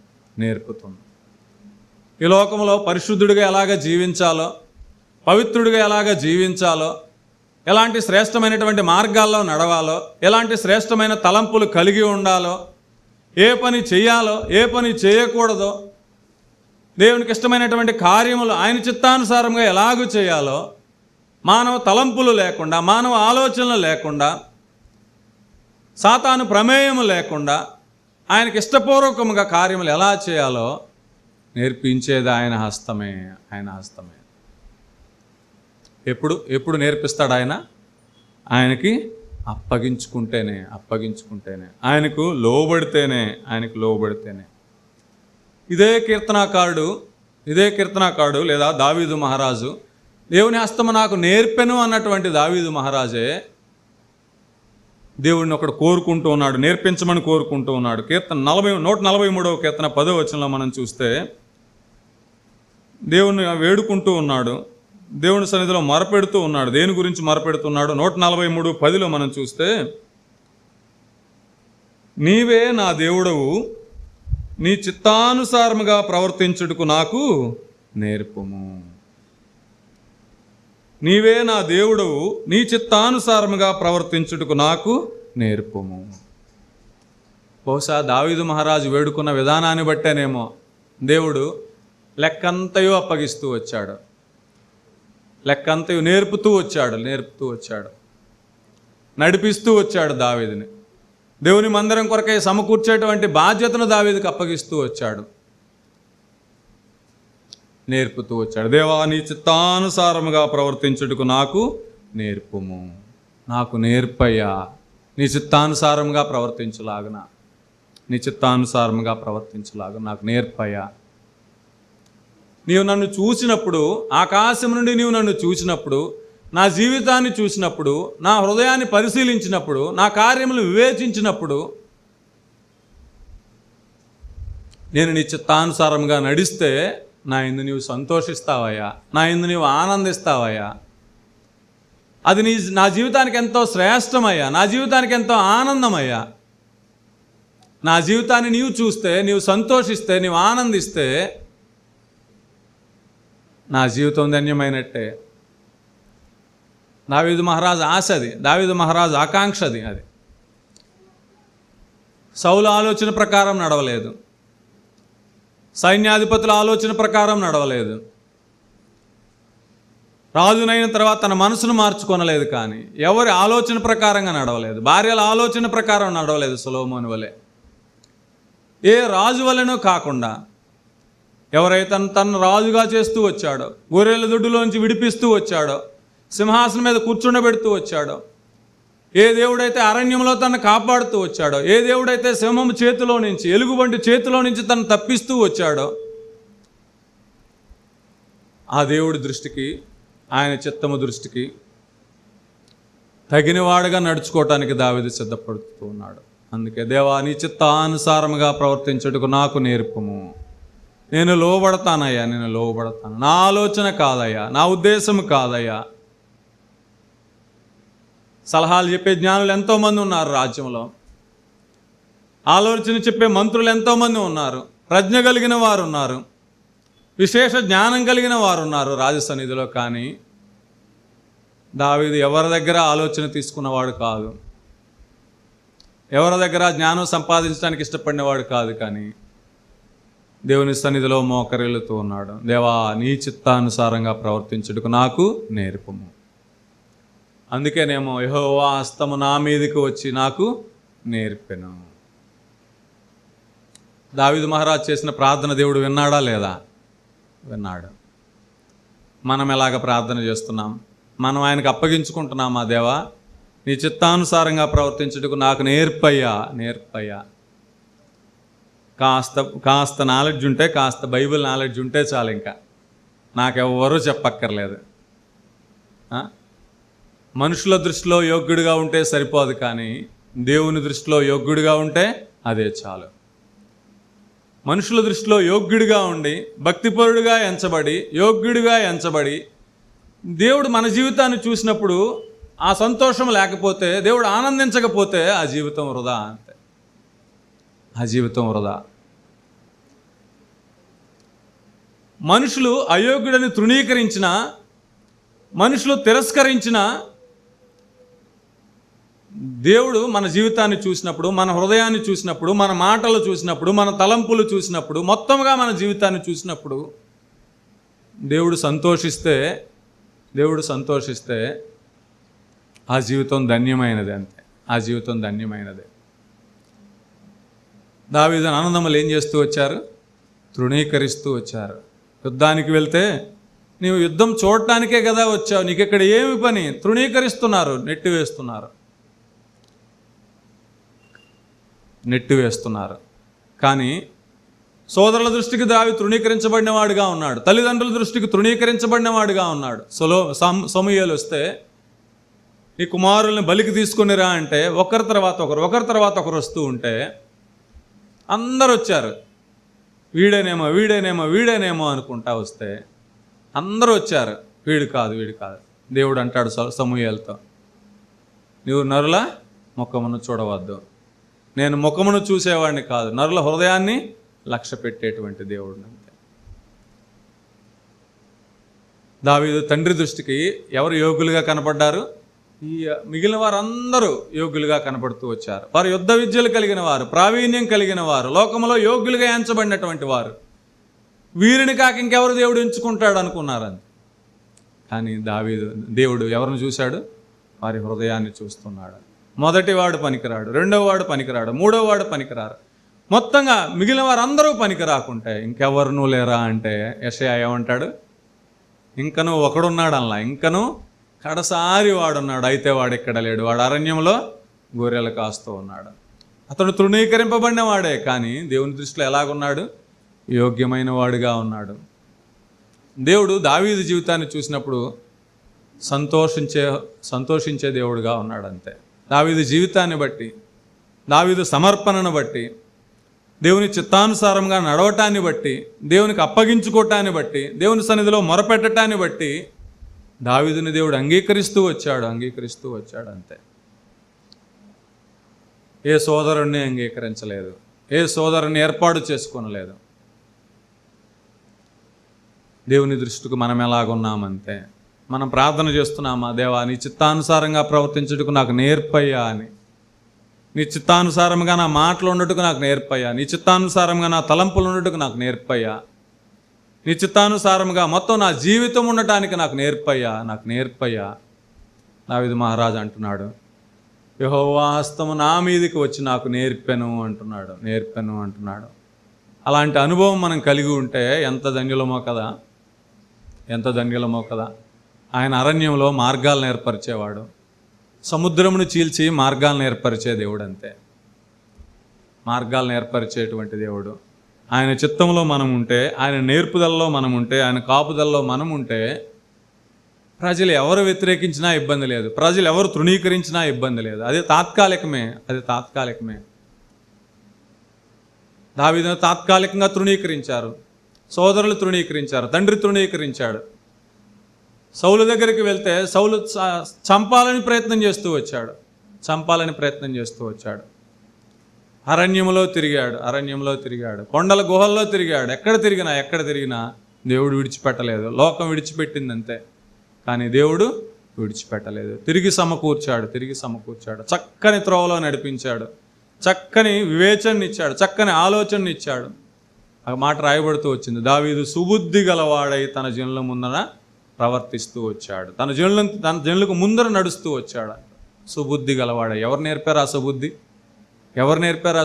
ఈ లోకంలో పరిశుద్ధుడిగా ఎలాగ జీవించాలో, పవిత్రుడిగా ఎలాగ జీవించాలో, ఎలాంటి శ్రేష్టమైనటువంటి మార్గాల్లో నడవాలో, ఎలాంటి శ్రేష్టమైన తలంపులు కలిగి ఉండాలో, ఏ పని చేయాలో, ఏ పని చేయకూడదో, దేవునికి ఇష్టమైనటువంటి కార్యములు ఆయన చిత్తానుసారంగా ఎలాగూ చేయాలో, మానవ తలంపులు లేకుండా, మానవ ఆలోచనలు లేకుండా, సాతాను ప్రమేయము లేకుండా ఆయనకి ఇష్టపూర్వకముగా కార్యములు ఎలా చేయాలో నేర్పించేది ఆయన హస్తమే. ఎప్పుడు నేర్పిస్తాడు ఆయన? ఆయనకి అప్పగించుకుంటేనే, ఆయనకు లోబడితేనే. ఇదే కీర్తనాకారుడు లేదా దావీదు మహారాజు, దేవుని హస్తము నాకు నేర్పెను అన్నటువంటి దావీదు మహారాజే దేవుడిని ఒకడు కోరుకుంటూ ఉన్నాడు, నేర్పించమని కోరుకుంటూ ఉన్నాడు. కీర్తన 143వ కీర్తన 10వ వచనంలో మనం చూస్తే దేవుణ్ణి వేడుకుంటూ ఉన్నాడు, దేవుని సన్నిధిలో మొరపెడుతూ ఉన్నాడు. దేని గురించి మొరపెడుతున్నాడు? 143:10లో మనం చూస్తే, నీవే నా దేవుడవు, నీ చిత్తానుసారముగా ప్రవర్తించుటకు నాకు నేర్పుము. నీవే నా దేవుడవు, నీ చిత్తానుసారముగా ప్రవర్తించుటకు నాకు నేర్పుము. బహుశా దావీదు మహారాజు వేడుకున్న విధానాన్ని బట్టేనేమో దేవుడు లెక్కంతయు అప్పగిస్తూ వచ్చాడు, లెక్కంతయు నేర్పుతూ వచ్చాడు. నడిపిస్తూ వచ్చాడు దావీదుని. దేవుని మందిరం కొరకై సమకూర్చేటువంటి బాధ్యతను దావీదుకు అప్పగిస్తూ వచ్చాడు, నేర్పుతూ వచ్చాడు. దేవా, నీ చిత్తానుసారముగా ప్రవర్తించుటకు నాకు నేర్పుము, నాకు నేర్పయ్యా, నీ చిత్తానుసారంగా ప్రవర్తించులాగున, నీ చిత్తానుసారంగా ప్రవర్తించులాగా నాకు నేర్పయ్యా. నీవు నన్ను చూసినప్పుడు, ఆకాశం నుండి నీవు నన్ను చూసినప్పుడు, నా జీవితాన్ని చూసినప్పుడు, నా హృదయాన్ని పరిశీలించినప్పుడు, నా కార్యములు వివేచించినప్పుడు, నేను నీ చిత్తానుసారంగా నడిస్తే నా యందు నీవు సంతోషిస్తావయ్యా, నా యందు నీవు ఆనందిస్తావయ్యా. అది నా జీవితానికి ఎంతో శ్రేష్టమయ్యా, నా జీవితానికి ఎంతో ఆనందమయ్యా. నా జీవితాన్ని నీవు చూస్తే, నీవు సంతోషిస్తే, నీవు ఆనందిస్తే నా జీవితం ధన్యమైనట్టే. దావీదు మహారాజు ఆశ అది, దావీదు మహారాజు ఆకాంక్ష అది. సౌలు ఆలోచన ప్రకారం నడవలేదు, సైన్యాధిపతుల ఆలోచన ప్రకారం నడవలేదు, రాజునైన తర్వాత తన మనసును మార్చుకొనలేదు, కానీ ఎవరి ఆలోచన ప్రకారంగా నడవలేదు, భార్యల ఆలోచన ప్రకారం నడవలేదు. సొలొమోను వలె, ఏ రాజు వలెనో కాకుండా ఎవరైతే తను రాజుగా చేస్తూ వచ్చాడో, గొర్రెల దొడ్డులోంచి విడిపిస్తూ వచ్చాడో, సింహాసనం మీద కూర్చుండబెడుతూ వచ్చాడో, ఏ దేవుడైతే అరణ్యంలో తను కాపాడుతూ వచ్చాడో, ఏ దేవుడైతే సింహము చేతిలో నుంచి, ఎలుగుబంటి చేతిలో నుంచి తను తప్పిస్తూ వచ్చాడో, ఆ దేవుడి దృష్టికి, ఆయన చిత్తము దృష్టికి తగినవాడుగా నడుచుకోవటానికి దావీదు సిద్ధపడుతూ ఉన్నాడు. అందుకే దేవా, నీ చిత్తానుసారముగా ప్రవర్తించుటకు నాకు నేర్పుము, నేను లోబడతానయ్యా, నేను లోబడతాను. నా ఆలోచన కాదయ్యా, నా ఉద్దేశం కాదయ్యా. సలహాలు చెప్పే జ్ఞానులు ఎంతోమంది ఉన్నారు రాజ్యంలో, ఆలోచన చెప్పే మంత్రులు ఎంతోమంది ఉన్నారు, ప్రజ్ఞ కలిగిన వారు ఉన్నారు, విశేష జ్ఞానం కలిగిన వారు ఉన్నారు రాజసన్నిధిలో. కానీ దావీదు ఎవరి దగ్గర ఆలోచన తీసుకున్నవాడు కాదు, ఎవరి దగ్గర జ్ఞానం సంపాదించడానికి ఇష్టపడినవాడు కాదు. కానీ దేవుని సన్నిధిలో మోకరిల్లుతూ ఉన్నాడు. దేవా, నీ చిత్తానుసారంగా ప్రవర్తించుటకు నాకు నేర్పుము. అందుకేనేమో యెహోవా హస్తము నా మీదకి వచ్చి నాకు నేర్పెను. దావీదు మహారాజు చేసిన ప్రార్థన దేవుడు విన్నాడా లేదా? విన్నాడు. మనం ఎలాగ ప్రార్థన చేస్తున్నాం? మనం ఆయనకు అప్పగించుకుంటున్నామా? దేవా, నీ చిత్తానుసారంగా ప్రవర్తించుటకు నాకు నేర్పయ్యా, నేర్పయ్యా. కాస్త నాలెడ్జ్ ఉంటే, కాస్త బైబిల్ నాలెడ్జ్ ఉంటే చాలు, ఇంకా నాకెవ్వరూ చెప్పక్కర్లేదు. మనుషుల దృష్టిలో యోగ్యుడిగా ఉంటే సరిపోదు, కానీ దేవుని దృష్టిలో యోగ్యుడిగా ఉంటే అదే చాలు. మనుషుల దృష్టిలో యోగ్యుడిగా ఉండి, భక్తిపరుడుగా ఎంచబడి, యోగ్యుడిగా ఎంచబడి, దేవుడు మన జీవితాన్ని చూసినప్పుడు ఆ సంతోషం లేకపోతే, దేవుడు ఆనందించకపోతే ఆ జీవితం వృధా. అంతే, ఆ జీవితం వృధా. మనుషులు అయోగ్యుడని తృణీకరించిన, మనుషులు తిరస్కరించిన, దేవుడు మన జీవితాన్ని చూసినప్పుడు, మన హృదయాన్ని చూసినప్పుడు, మన మాటలు చూసినప్పుడు, మన తలంపులు చూసినప్పుడు, మొత్తంగా మన జీవితాన్ని చూసినప్పుడు దేవుడు సంతోషిస్తే ఆ జీవితం ధన్యమైనది. అంతే, ఆ జీవితం ధన్యమైనది. దావీదు అన్నదమ్ములు ఏం చేస్తూ వచ్చారు? తృణీకరిస్తూ వచ్చారు. యుద్ధానికి వెళ్తే, నీవు యుద్ధం చూడటానికే కదా వచ్చావు, నీకు ఇక్కడ ఏమి పని? తృణీకరిస్తున్నారు, నెట్టివేస్తున్నారు. కానీ సోదరుల దృష్టికి దావీదు తృణీకరించబడినవాడుగా ఉన్నాడు, తల్లిదండ్రుల దృష్టికి తృణీకరించబడినవాడుగా ఉన్నాడు. సమూయేలు వస్తే, నీ కుమారుల్ని బలికి తీసుకునిరా అంటే, ఒకరి తర్వాత ఒకరు వస్తూ ఉంటే అందరు వచ్చారు. వీడేనేమో అనుకుంటా వస్తే అందరూ వచ్చారు. వీడు కాదు. దేవుడు అంటాడు సమూయేలుతో, నీవు నరుల ముఖమును చూడవద్దు. నేను ముఖమును చూసేవాడిని కాదు, నరుల హృదయాన్ని లక్ష్య పెట్టేటువంటి దేవుడు. అంతే. దావీదు తండ్రి దృష్టికి ఎవరు యోగ్యులుగా కనపడ్డారు? ఈ మిగిలిన వారందరూ యోగ్యులుగా కనపడుతూ వచ్చారు. వారు యుద్ధ విద్యలు కలిగిన వారు, ప్రావీణ్యం కలిగిన వారు, లోకంలో యోగ్యులుగా ఎంచబడినటువంటి వారు. వీరిని కాక ఇంకెవరు దేవుడు ఎంచుకుంటాడు అనుకున్నారు. కానీ దేవుడు ఎవరిని చూశాడు? వారి హృదయాన్ని చూస్తున్నాడు. మొదటివాడు పనికిరాడు, రెండోవాడు పనికిరాడు, మూడోవాడు పనికిరారు, మొత్తంగా మిగిలిన వారందరూ పనికి రాకుంటే ఇంకెవరు లేరా అంటే యెషయా ఏమంటాడు? ఇంకనూ ఒకడున్నాడు అలా, ఇంకనూ కడసారి వాడున్నాడు, అయితే వాడు ఇక్కడ లేడు, వాడు అరణ్యంలో గొర్రెలు కాస్తూ ఉన్నాడు. అతడు తృణీకరింపబడిన వాడే, కానీ దేవుని దృష్టిలో ఎలాగున్నాడు? యోగ్యమైన వాడుగా ఉన్నాడు. దేవుడు దావీదు జీవితాన్ని చూసినప్పుడు సంతోషించే దేవుడుగా ఉన్నాడు అంతే. దావీదు జీవితాన్ని బట్టి, దావీదు సమర్పణను బట్టి, దేవుని చిత్తానుసారంగా నడవటాన్ని బట్టి, దేవునికి అప్పగించుకోవటాన్ని బట్టి, దేవుని సన్నిధిలో మొరపెట్టడాన్ని బట్టి దావీదుని దేవుడు అంగీకరిస్తూ వచ్చాడు అంతే. ఏ సోదరుణ్ణి అంగీకరించలేదు, ఏ సోదరుని ఏర్పాటు చేసుకోనలేదు. దేవుని దృష్టికి మనం ఎలాగున్నామంతే. మనం ప్రార్థన చేస్తున్నామా, దేవా నీ చిత్తానుసారంగా ప్రవర్తించుటకు నాకు నేర్పయ్యా అని, నీ చిత్తానుసారంగా నా మాటలు ఉన్నట్టుకు నాకు నేర్పయ్యా, నీ చిత్తానుసారంగా నా తలంపులు ఉన్నట్టుకు నాకు నేర్పయ్యా, నీ చిత్తానుసారంగా మొత్తం నా జీవితం ఉండటానికి నాకు నేర్పయ్యా. దావీదు మహారాజు అంటున్నాడు, యెహోవా హస్తము నా మీదికి వచ్చి నాకు నేర్పెను అంటున్నాడు. అలాంటి అనుభవం మనం కలిగి ఉంటే ఎంత ధన్యులమో కదా. ఆయన అరణ్యంలో మార్గాలను ఏర్పరిచేవాడు, సముద్రమును చీల్చి మార్గాలను ఏర్పరిచే దేవుడు అంతే. మార్గాలను ఏర్పరిచేటువంటి దేవుడు. ఆయన చిత్తంలో మనం ఉంటే, ఆయన నేర్పుదలలో మనం ఉంటే, ఆయన కాపుదలలో మనం ఉంటే, ప్రజలు ఎవరు వ్యతిరేకించినా ఇబ్బంది లేదు, ప్రజలు ఎవరు తృణీకరించినా ఇబ్బంది లేదు. అది తాత్కాలికమే. దావీదును తాత్కాలికంగా తృణీకరించారు, సోదరులు తృణీకరించారు, తండ్రి తృణీకరించాడు. సౌలు దగ్గరికి వెళ్తే సౌలు చంపాలని ప్రయత్నం చేస్తూ వచ్చాడు. అరణ్యంలో తిరిగాడు, కొండల గుహల్లో తిరిగాడు. ఎక్కడ తిరిగినా దేవుడు విడిచిపెట్టలేదు. లోకం విడిచిపెట్టిందంతే, కానీ దేవుడు విడిచిపెట్టలేదు. తిరిగి సమకూర్చాడు. చక్కని త్రోవలో నడిపించాడు, చక్కని వివేచననిచ్చాడు, చక్కని ఆలోచననిచ్చాడు. ఆ మాట రాయబడుతూ వచ్చింది, దావీదు సుబుద్ధి గలవాడై తన జనుల ముందర ప్రవర్తిస్తూ వచ్చాడు, తన జనులకు ముందర నడుస్తూ వచ్చాడు. సుబుద్ధి గలవాడై. ఎవరు నేర్పారు ఆ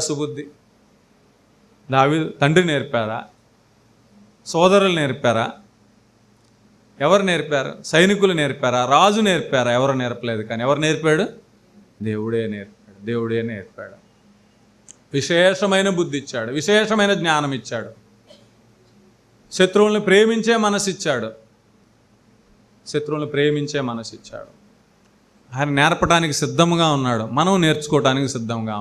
సుబుద్ధి? దావీదు తండ్రి నేర్పారా? సోదరులు నేర్పారా? ఎవరు నేర్పారు? సైనికులు నేర్పారా? రాజు నేర్పారా? ఎవరు నేర్పలేదు. కానీ ఎవరు నేర్పాడు? దేవుడే నేర్పాడు. విశేషమైన బుద్ధి ఇచ్చాడు, విశేషమైన జ్ఞానం ఇచ్చాడు, శత్రువులను ప్రేమించే మనసిచ్చాడు. ఆయన నేర్పడానికి సిద్ధంగా ఉన్నాడు. మనం నేర్చుకోవటానికి సిద్ధంగా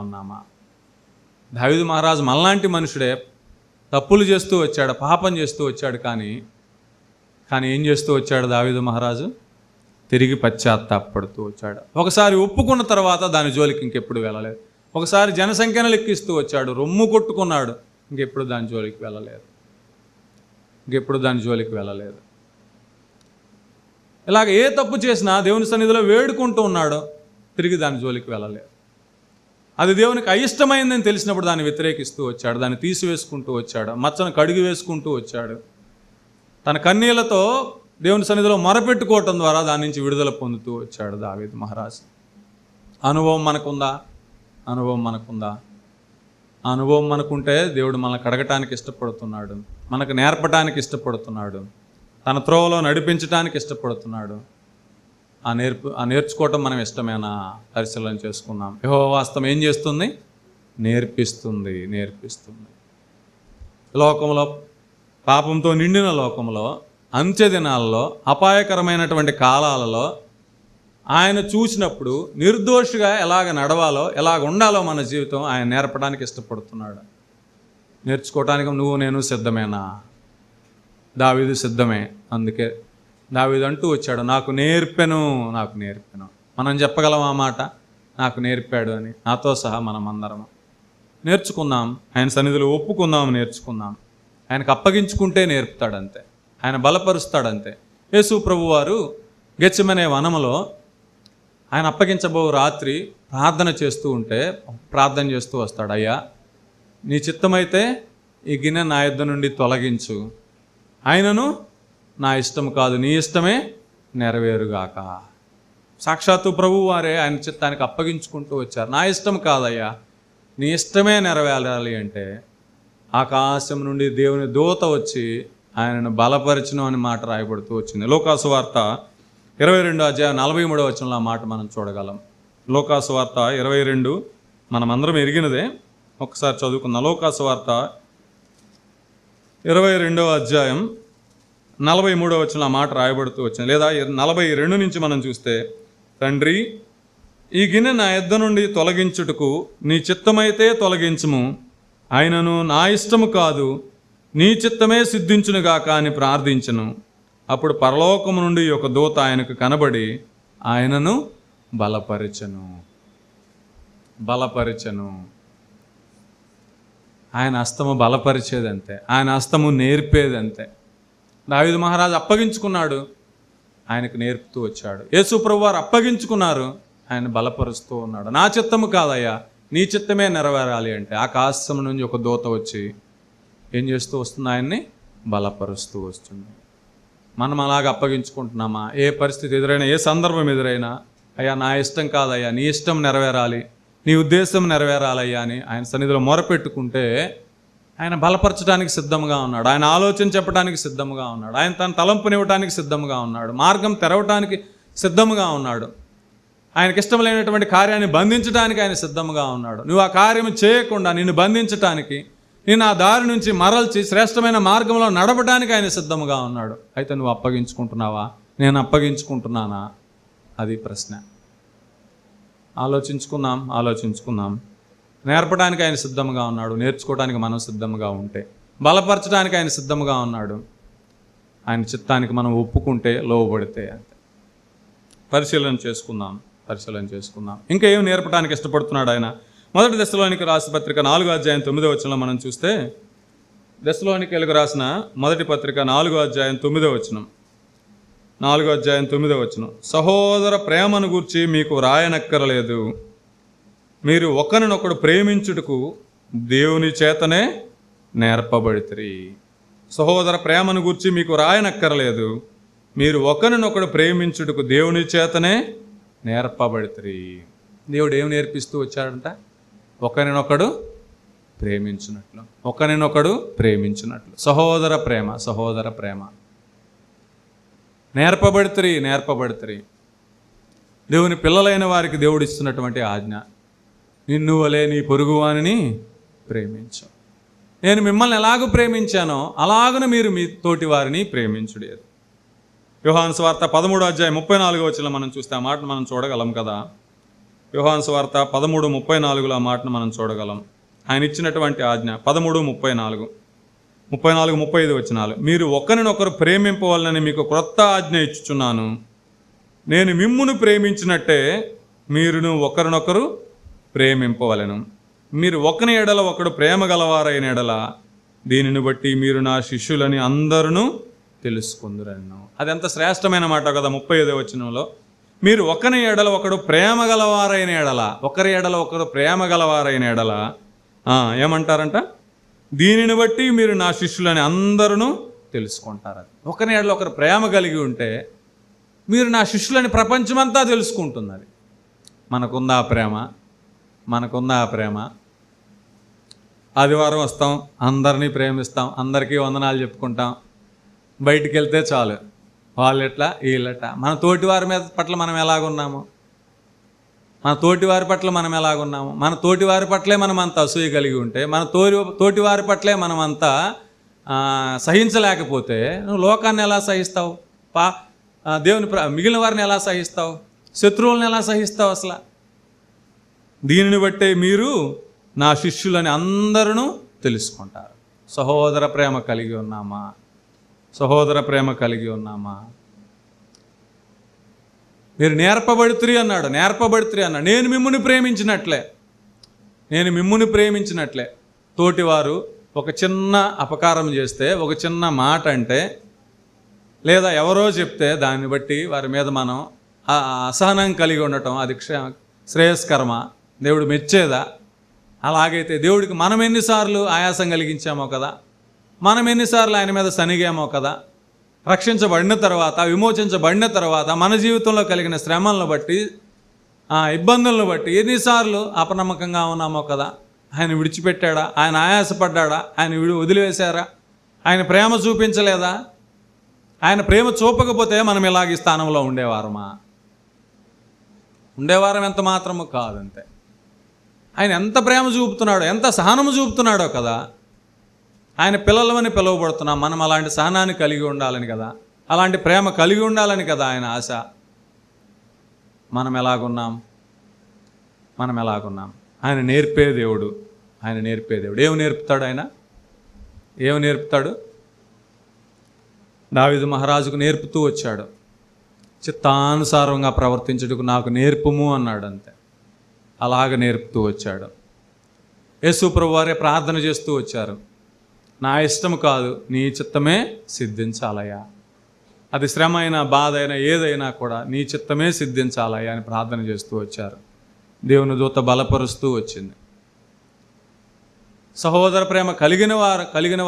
ఉన్నామా? దావీదు మహారాజు మనలాంటి మనుషుడే. తప్పులు చేస్తూ వచ్చాడు, పాపం చేస్తూ వచ్చాడు. కానీ ఏం చేస్తూ వచ్చాడు దావీదు మహారాజు? తిరిగి పశ్చాత్తాపడుతూ వచ్చాడు. ఒకసారి ఒప్పుకున్న తర్వాత దాని జోలికి ఇంకెప్పుడు వెళ్ళలేదు. ఒకసారి జనసంఖ్యను లెక్కిస్తూ వచ్చాడు, రొమ్ము కొట్టుకున్నాడు, ఇంకెప్పుడు దాని జోలికి వెళ్ళలేదు. ఇలాగ ఏ తప్పు చేసినా దేవుని సన్నిధిలో వేడుకుంటూ ఉన్నాడు, తిరిగి దాని జోలికి వెళ్ళలేదు. అది దేవునికి అయిష్టమైందని తెలిసినప్పుడు దాన్ని వ్యతిరేకిస్తూ వచ్చాడు, దాన్ని తీసివేసుకుంటూ వచ్చాడు, మచ్చను కడిగి వేసుకుంటూ వచ్చాడు. తన కన్నీళ్లతో దేవుని సన్నిధిలో మొరపెట్టుకోవటం ద్వారా దాని నుంచి విడుదల పొందుతూ వచ్చాడు దావీదు మహారాజు. అనుభవం మనకుందా? అనుభవం మనకుంటే దేవుడు మనల్ని కడగటానికి ఇష్టపడుతున్నాడు, మనకు నేర్పటానికి ఇష్టపడుతున్నాడు, తన త్రోవలో నడిపించడానికి ఇష్టపడుతున్నాడు. ఆ నేర్చుకోవటం మనం ఇష్టమేనా? పరిశీలన చేసుకున్నాం. యెహోవా హస్తం ఏం చేస్తుంది? నేర్పిస్తుంది. లోకంలో, పాపంతో నిండిన లోకంలో, అంత్య దినాల్లో, అపాయకరమైనటువంటి కాలాలలో ఆయన చూసినప్పుడు నిర్దోషిగా ఎలాగ నడవాలో, ఎలాగ ఉండాలో మన జీవితం ఆయన నేర్పడానికి ఇష్టపడుతున్నాడు. నేర్చుకోవటానికి నువ్వు నేను సిద్ధమేనా? దావీదు సిద్ధమే. అందుకే దావీదు అంటూ వచ్చాడు, నాకు నేర్పెను. మనం చెప్పగలం ఆ మాట, నాకు నేర్పాడు అని. నాతో సహా మనం అందరం నేర్చుకుందాం, ఆయన సన్నిధిలో ఒప్పుకుందాం, నేర్చుకుందాం. ఆయనకు అప్పగించుకుంటే నేర్పుతాడంతే, ఆయన బలపరుస్తాడంతే. యేసు ప్రభువారు గెత్సెమనే వనములో ఆయన అప్పగించబో రాత్రి ప్రార్థన చేస్తూ వస్తాడు. అయ్యా నీ చిత్తమైతే ఈ గిన్నె నా యొద్ద నుండి తొలగించు, ఆయనను నా ఇష్టం కాదు నీ ఇష్టమే నెరవేరుగాక. సాక్షాత్తు ప్రభువు వారే ఆయన చిత్తానికి అప్పగించుకుంటూ వచ్చారు. నా ఇష్టం కాదయ్యా, నీ ఇష్టమే నెరవేరాలి అంటే ఆకాశం నుండి దేవుని దూత వచ్చి ఆయనను బలపరచును అని మాట రాయబడుతూ వచ్చింది. లోకాసు వార్త 22:43 మాట మనం చూడగలం. లోకాసు వార్త 22 మనమందరం ఎరిగినదే, ఒకసారి చదువుకుందాం. లోకాసు వార్త 22:43 మాట రాయబడుతూ వచ్చింది. లేదా 42 నుంచి మనం చూస్తే, తండ్రి ఈ గిన్నె నా యొద్ద నుండి తొలగించుటకు నీ చిత్తమైతే తొలగించుము, ఆయనను నా ఇష్టము కాదు నీ చిత్తమే సిద్ధించునుగాక అని ప్రార్థించను. అప్పుడు పరలోకము నుండి ఒక దూత ఆయనకు కనబడి ఆయనను బలపరచెను. ఆయన హస్తము బలపరిచేదంతే, ఆయన హస్తము నేర్పేదంతే. దావీదు మహారాజు అప్పగించుకున్నాడు, ఆయనకు నేర్పుతూ వచ్చాడు. యేసు ప్రభువారు అప్పగించుకున్నారు, ఆయన బలపరుస్తూ ఉన్నాడు. నా చిత్తము కాదయ్యా, నీ చిత్తమే నెరవేరాలి అంటే ఆకాశం నుంచి ఒక దూత వచ్చి ఏం చేస్తూ వస్తుంది? ఆయన్ని బలపరుస్తూ వస్తుంది. మనం అలాగ అప్పగించుకుంటున్నామా? ఏ పరిస్థితి ఎదురైనా, ఏ సందర్భం ఎదురైనా, అయ్యా నా ఇష్టం కాదయ్యా, నీ ఇష్టం నెరవేరాలి, నీ ఉద్దేశం నెరవేరాలయ్యా అని ఆయన సన్నిధిలో మొరపెట్టుకుంటే ఆయన బలపరచడానికి సిద్ధంగా ఉన్నాడు. ఆయన ఆలోచన చెప్పడానికి సిద్ధంగా ఉన్నాడు. ఆయన తన తలంపునివ్వడానికి సిద్ధంగా ఉన్నాడు. మార్గం తెరవటానికి సిద్ధంగా ఉన్నాడు. ఆయనకి ఇష్టం లేనటువంటి కార్యాన్ని బంధించడానికి ఆయన సిద్ధంగా ఉన్నాడు. నువ్వు ఆ కార్యం చేయకుండా నిన్ను బంధించటానికి, నేను ఆ దారి నుంచి మరల్చి శ్రేష్టమైన మార్గంలో నడపడానికి ఆయన సిద్ధంగా ఉన్నాడు. అయితే నువ్వు అప్పగించుకుంటున్నావా? నేను అప్పగించుకుంటున్నానా? అది ప్రశ్న. ఆలోచించుకుందాం. నేర్పడానికి ఆయన సిద్ధంగా ఉన్నాడు, నేర్చుకోవడానికి మనం సిద్ధంగా ఉంటే, బలపరచడానికి ఆయన సిద్ధంగా ఉన్నాడు. ఆయన చిత్తానికి మనం ఒప్పుకుంటే, లోబడితే అంతే. పరిశీలన చేసుకుందాం. ఇంకా ఏం నేర్పడానికి ఇష్టపడుతున్నాడు ఆయన? మొదటి దశలోనికి రాసిన పత్రిక 4:9 మనం చూస్తే, దశలోనికీయులకు రాసిన మొదటి పత్రిక 4:9. 4:9 సహోదర ప్రేమను గూర్చి మీకు వ్రాయనక్కరలేదు, మీరు ఒకరినొకడు ప్రేమించుటకు దేవుని చేతనే నేర్పబడితిరి. సహోదర ప్రేమను గూర్చి మీకు వ్రాయనక్కరలేదు, మీరు ఒకరినొకడు ప్రేమించుటకు దేవుని చేతనే నేర్పబడితిరి. దేవుడు ఏమి నేర్పిస్తూ వచ్చాడంట? ఒకరినొకడు ప్రేమించినట్లు. సహోదర ప్రేమ నేర్పబడితిరి. దేవుని పిల్లలైన వారికి దేవుడు ఇస్తున్నటువంటి ఆజ్ఞ, నిన్ను వలె నీ పొరుగువానిని ప్రేమించు. నేను మిమ్మల్ని ఎలాగూ ప్రేమించానో అలాగున మీరు మీ తోటి వారిని ప్రేమించుడి. యోహాను సువార్త 13:34 మనం చూస్తే ఆ మాటను మనం చూడగలం కదా. యోహాను సువార్త 13:34 ఆ మాటను మనం చూడగలం. ఆయన ఇచ్చినటువంటి ఆజ్ఞ 13:34, 35 మీరు ఒకరినొకరు ప్రేమింపవాలని మీకు క్రొత్త ఆజ్ఞ ఇచ్చుచున్నాను, నేను మిమ్మును ప్రేమించినట్టే మీరును ఒకరినొకరు ప్రేమింపవలెను. మీరు ఒకని ఎడల ఒకడు ప్రేమ గలవారైన ఎడల దీనిని బట్టి మీరు నా శిష్యులని అందరూ తెలుసుకుందురను. అది ఎంత శ్రేష్టమైన మాట కదా. 35 మీరు ఒకని ఎడల ఒకడు ప్రేమ గలవారైన ఎడల, ఒకరి ఎడల ఒకరు ప్రేమ గలవారైన ఎడల ఏమంటారంట? దీనిని బట్టి మీరు నా శిష్యులని అందరూ తెలుసుకుంటారు. అది ఒకరి ఎడల ఒకరు ప్రేమ కలిగి ఉంటే మీరు నా శిష్యులని ప్రపంచమంతా తెలుసుకుంటున్నది. మనకుందా ఆ ప్రేమ? ఆదివారం వస్తాం, అందరినీ ప్రేమిస్తాం, అందరికీ వందనాలు చెప్పుకుంటాం, బయటికి వెళ్తే చాలు వాళ్ళెట్లా వీళ్ళెట్లా. మన తోటివారి పట్ల మనం ఎలాగున్నాము, మన తోటివారి పట్లే మనం అంత అసూయ కలిగి ఉంటే, మన తోటివారి పట్లే మనం అంతా సహించలేకపోతే నువ్వు లోకాన్ని ఎలా సహిస్తావు? దేవుని మిగిలిన వారిని ఎలా సహిస్తావు? శత్రువులను ఎలా సహిస్తావు అసలు? దీనిని బట్టే మీరు నా శిష్యులని అందరూ తెలుసుకుంటారు. సహోదర ప్రేమ కలిగి ఉన్నామా? మీరు నేర్పబడితిరి అన్నాడు. నేను మిమ్ముని ప్రేమించినట్లే. తోటివారు ఒక చిన్న అపకారం చేస్తే, ఒక చిన్న మాట అంటే, లేదా ఎవరో చెప్తే దాన్ని బట్టి వారి మీద మనం అసహనం కలిగి ఉండటం, అది శ్రేయస్కరమా? దేవుడు మెచ్చేదా? అలాగైతే దేవుడికి మనం ఎన్నిసార్లు ఆయాసం కలిగించామో కదా, మనం ఎన్నిసార్లు ఆయన మీద సనిగామో కదా. రక్షించబడిన తర్వాత, విమోచించబడిన తర్వాత మన జీవితంలో కలిగిన శ్రమలను బట్టి, ఇబ్బందులను బట్టి ఎన్నిసార్లు అపనమ్మకంగా ఉన్నామో కదా. ఆయన విడిచిపెట్టాడా? ఆయన ఆయాసపడ్డాడా? ఆయన వదిలివేశారా? ఆయన ప్రేమ చూపించలేదా? ఆయన ప్రేమ చూపకపోతే మనం ఇలాగ ఈ స్థానంలో ఉండేవారమా? ఉండేవారం ఎంత మాత్రము కాదంతే. ఆయన ఎంత ప్రేమ చూపుతున్నాడో, ఎంత సహనము చూపుతున్నాడో కదా. ఆయన పిల్లలమని పిలువబడుతున్నాం. మనం అలాంటి సహనాన్ని కలిగి ఉండాలని కదా, అలాంటి ప్రేమ కలిగి ఉండాలని కదా ఆయన ఆశ. మనం ఎలాగున్నాం? ఆయన నేర్పే దేవుడు. ఏమి నేర్పుతాడు ఆయన? ఏమి నేర్పుతాడు? దావీదు మహారాజుకు నేర్పుతూ వచ్చాడు. చిత్తానుసారంగా ప్రవర్తించుటకు నాకు నేర్పుము అన్నాడు. అంతే, అలాగ నేర్పుతూ వచ్చాడు. యేసు ప్రభువు వారే ప్రార్థన చేస్తూ వచ్చారు. నా ఇష్టము కాదు, నీ చిత్తమే సిద్ధించాలయ్యా. అది శ్రమ అయినా, బాధ అయినా, ఏదైనా కూడా నీ చిత్తమే సిద్ధించాలయ్యా అని ప్రార్థన చేస్తూ వచ్చారు. దేవుని దూత బలపరుస్తూ వచ్చింది. సహోదర ప్రేమ కలిగిన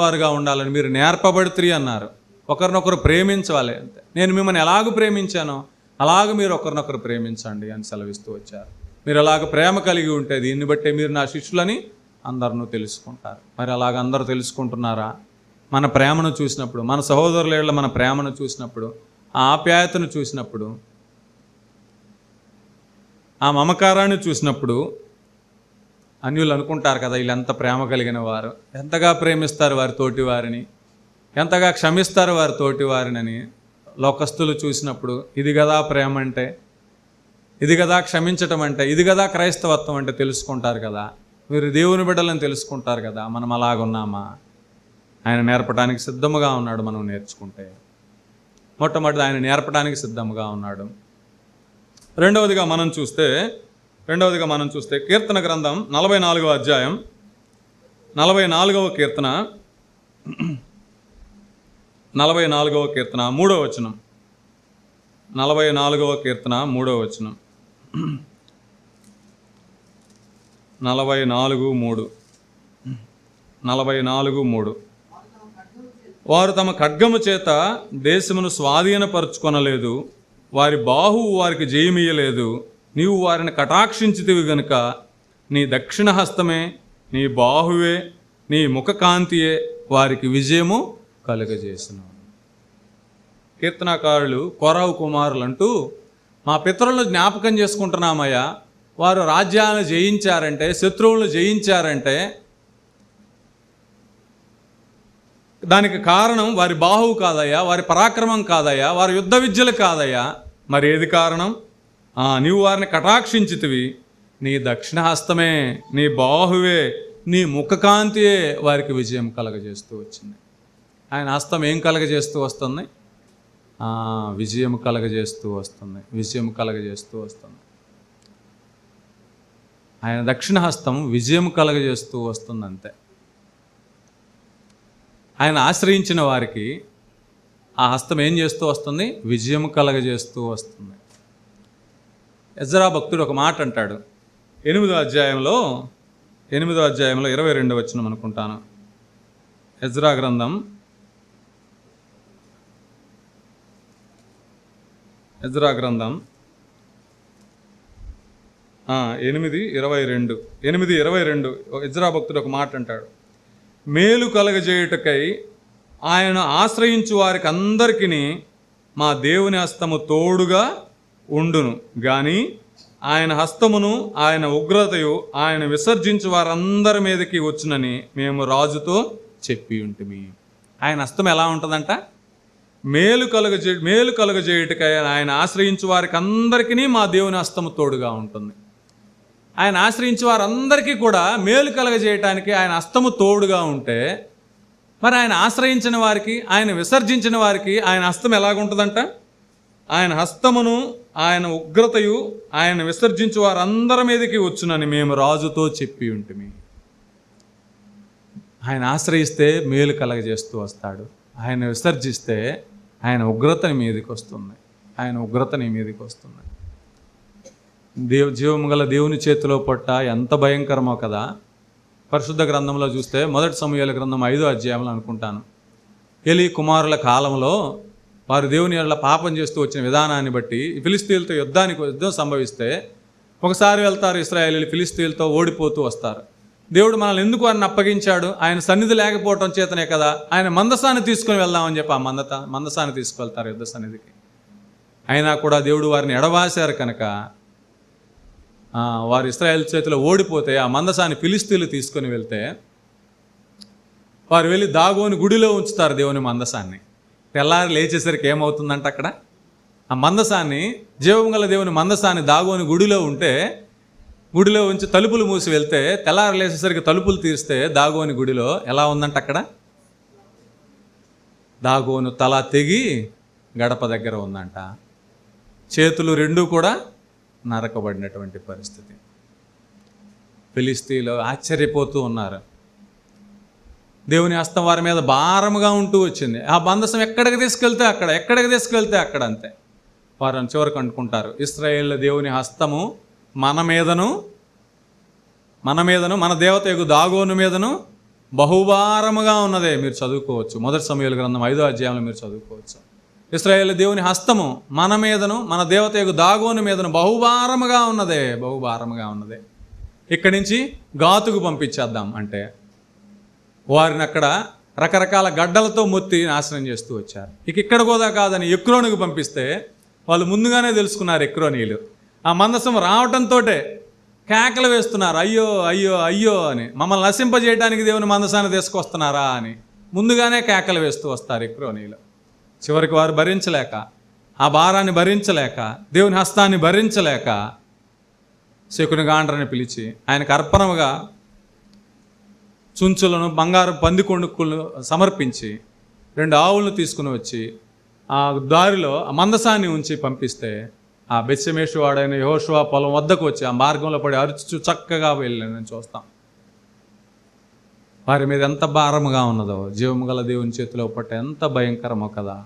వారుగా ఉండాలని మీరు నేర్పబడుతురి అన్నారు. ఒకరినొకరు ప్రేమించాలి అంతే. నేను మిమ్మల్ని ఎలాగూ ప్రేమించానో అలాగ మీరు ఒకరినొకరు ప్రేమించండి అని సెలవిస్తూ వచ్చారు. మీరు అలాగ ప్రేమ కలిగి ఉంటే దీన్ని బట్టే మీరు నా శిష్యులని అందరూ తెలుసుకుంటారు. మరి అలాగ అందరూ తెలుసుకుంటున్నారా? మన ప్రేమను చూసినప్పుడు, మన సహోదరుల మన ప్రేమను చూసినప్పుడు, ఆ ఆప్యాయతను చూసినప్పుడు, ఆ మమకారాన్ని చూసినప్పుడు అన్యులు అనుకుంటారు కదా, వీళ్ళెంత ప్రేమ కలిగిన వారు, ఎంతగా ప్రేమిస్తారు వారి తోటి వారిని, ఎంతగా క్షమిస్తారు వారి తోటి వారిని. లోకస్తులు చూసినప్పుడు ఇది కదా ప్రేమ అంటే, ఇది కదా క్షమించటం అంటే, ఇది కదా క్రైస్తవత్వం అంటే తెలుసుకుంటారు కదా. మీరు దేవుని బిడ్డలను తెలుసుకుంటారు కదా. మనం అలాగున్నామా? ఆయన నేర్పడానికి సిద్ధముగా ఉన్నాడు. మనం నేర్చుకుంటే మొట్టమొదటి ఆయన నేర్పడానికి సిద్ధంగా ఉన్నాడు. రెండవదిగా మనం చూస్తే కీర్తన గ్రంథం 44వ అధ్యాయం 44వ కీర్తన 44వ కీర్తన 3వ వచనం. 44వ కీర్తన 3వ వచనం. 44:3 వారు తమ ఖడ్గము చేత దేశమును స్వాధీనపరుచుకొనలేదు, వారి బాహువు వారికి జయమియ్యలేదు. నీవు వారిని కటాక్షించితివి గనుక నీ దక్షిణ హస్తమే, నీ బాహువే, నీ ముఖకాంతియే వారికి విజయము కలుగజేసిన. కీర్తనాకారులు కోరావు కుమారులు అంటూ మా పితరులను జ్ఞాపకం చేసుకుంటున్నామయ్యా. వారు రాజ్యాలను జయించారంటే, శత్రువులను జయించారంటే దానికి కారణం వారి బాహువు కాదయ్యా, వారి పరాక్రమం కాదయ్యా, వారి యుద్ధ విద్యలు కాదయ్యా. మరి ఏది కారణం? నీవు వారిని కటాక్షించితివి, నీ దక్షిణ హస్తమే, నీ బాహువే, నీ ముఖకాంతియే వారికి విజయం కలగజేస్తూ వచ్చింది. ఆయన హస్తం ఏం కలగజేస్తూ వస్తుంది? విజయం కలగజేస్తూ వస్తుంది. ఆయన దక్షిణ హస్తం విజయం కలగజేస్తూ వస్తుంది. అంతే. ఆయన ఆశ్రయించిన వారికి ఆ హస్తం ఏం చేస్తూ వస్తుంది? విజయం కలగజేస్తూ వస్తుంది. ఎజ్రా భక్తుడు ఒక మాట అంటాడు. 8వ అధ్యాయంలో 22వ వచనం అనుకుంటాను. ఎజ్రా గ్రంథం 8:22 ఎజ్రా భక్తుడు ఒక మాట అంటాడు. మేలు కలగజేయుటకై ఆయన ఆశ్రయించు వారికి అందరికీ మా దేవుని హస్తము తోడుగా ఉండును గాని ఆయన హస్తమును ఆయన ఉగ్రతయు ఆయన విసర్జించు వారందరి మీదకి వచ్చునని మేము రాజుతో చెప్పి ఉంటిమి. ఆయన హస్తం ఎలా ఉంటుందంట? మేలు కలుగజేయుటకై ఆయన ఆశ్రయించు వారికి అందరికీ మా దేవుని హస్తము తోడుగా ఉంటుంది. ఆయన ఆశ్రయించే వారందరికీ కూడా మేలు కలగజేయటానికి ఆయన హస్తము తోడుగా ఉంటే, మరి ఆయన ఆశ్రయించిన వారికి, ఆయన విసర్జించిన వారికి ఆయన హస్తం ఎలాగుంటుందంట? ఆయన హస్తమును ఆయన ఉగ్రతయు ఆయన విసర్జించు వారందరి మీదకి వచ్చునని మేము రాజుతో చెప్పి ఉంటిమి. ఆయన ఆశ్రయిస్తే మేలు కలగజేస్తూ వస్తాడు. ఆయన విసర్జిస్తే ఆయన ఉగ్రత నీ మీదకి వస్తుంది. జీవము గల దేవుని చేతిలో పట్ట ఎంత భయంకరమో కదా. పరిశుద్ధ గ్రంథంలో చూస్తే 1 సమూయేలు గ్రంథం 5వ అధ్యాయంలో అనుకుంటాను, ఏలీ కుమారుల కాలంలో వారు దేవుని ఎడల పాపం చేస్తూ వచ్చిన విధానాన్ని బట్టి ఫిలిస్తీన్లతో యుద్ధం సంభవిస్తే ఒకసారి వెళ్తారు ఇశ్రాయేలీయులు, ఫిలిస్తీన్లతో ఓడిపోతూ వస్తారు. దేవుడు మనల్ని ఎందుకు వారిని అప్పగించాడు? ఆయన సన్నిధి లేకపోవటం చేతనే కదా. ఆయన మందసాన్ని తీసుకుని వెళ్దామని చెప్పి ఆ మందసాన్ని తీసుకువెళ్తారు యుద్ధ సన్నిధికి. అయినా కూడా దేవుడు వారిని ఎడవాశారు కనుక వారు ఇశ్రాయేల్ చేతిలో ఓడిపోతే ఆ మందసాన్ని ఫిలిస్తీన్లు తీసుకొని వెళ్తే వారు వెళ్ళి దాగోని గుడిలో ఉంచుతారు దేవుని మందసాన్ని. తెల్లారి లేచేసరికి ఏమవుతుందంట, అక్కడ ఆ మందసాన్ని, జీవం గల దేవుని మందసాన్ని దాగోని గుడిలో ఉంటే, గుడిలో ఉంచి తలుపులు మూసి వెళ్తే తెల్లారి లేచేసరికి తలుపులు తీస్తే దాగోని గుడిలో ఎలా ఉందంట, అక్కడ దాగోను తల తెగి గడప దగ్గర ఉందంట. చేతులు రెండూ కూడా నరకబడినటువంటి పరిస్థితి. ఫిలిస్తీన్లు ఆశ్చర్యపోతూ ఉన్నారు. దేవుని హస్తం వారి మీద భారముగా ఉంటూ వచ్చింది. ఆ మందసం ఎక్కడికి తీసుకెళ్తే అక్కడ, ఎక్కడికి తీసుకెళ్తే అక్కడ అంతే. వారు చివరికి అనుకుంటారు, ఇశ్రాయేలు దేవుని హస్తము మన మీదను మన దేవత దాగోను మీదను బహుభారముగా ఉన్నదే. మీరు చదువుకోవచ్చు, 1 సమూయేలు గ్రంథం 5వ అధ్యాయంలో మీరు చదువుకోవచ్చు. ఇశ్రాయేలు దేవుని హస్తము మన మీదను మన దేవత దాగోను మీదను బహుభారముగా ఉన్నదే. ఇక్కడి నుంచి గాతుకు పంపించేద్దాం అంటే వారిని అక్కడ రకరకాల గడ్డలతో మొత్తి నాశనం చేస్తూ వచ్చారు. ఇక్కడ కూడా కాదని ఎక్రోనుకు పంపిస్తే వాళ్ళు ముందుగానే తెలుసుకున్నారు. ఎక్రోనీయులు ఆ మందసం రావటంతో కేకలు వేస్తున్నారు, అయ్యో అయ్యో అయ్యో అని. మమ్మల్ని నశింపజేయడానికి దేవుని మందసాన్ని తీసుకొస్తున్నారా అని ముందుగానే కేకలు వేస్తూ వస్తారు ఎక్రోనీయులు. చివరికి వారు భరించలేక, ఆ భారాన్ని భరించలేక, దేవుని హస్తాన్ని భరించలేక శకుని గాండ్రని పిలిచి ఆయనకు అర్పణముగా చుంచులను, బంగారు పంది కొనుక్కులను సమర్పించి 2 ఆవులను తీసుకుని వచ్చి ఆ దారిలో ఆ మందసాన్ని ఉంచి పంపిస్తే ఆ బెత్షెమెషు వాడైన యెహోషువ పొలం వద్దకు వచ్చి ఆ మార్గంలో పడి అరుచు చక్కగా వెళ్ళాను చూస్తాం. వారి మీద ఎంత భారముగా ఉన్నదో, జీవము గల దేవుని చేతిలో పట్ట ఎంత భయంకరమో కదా.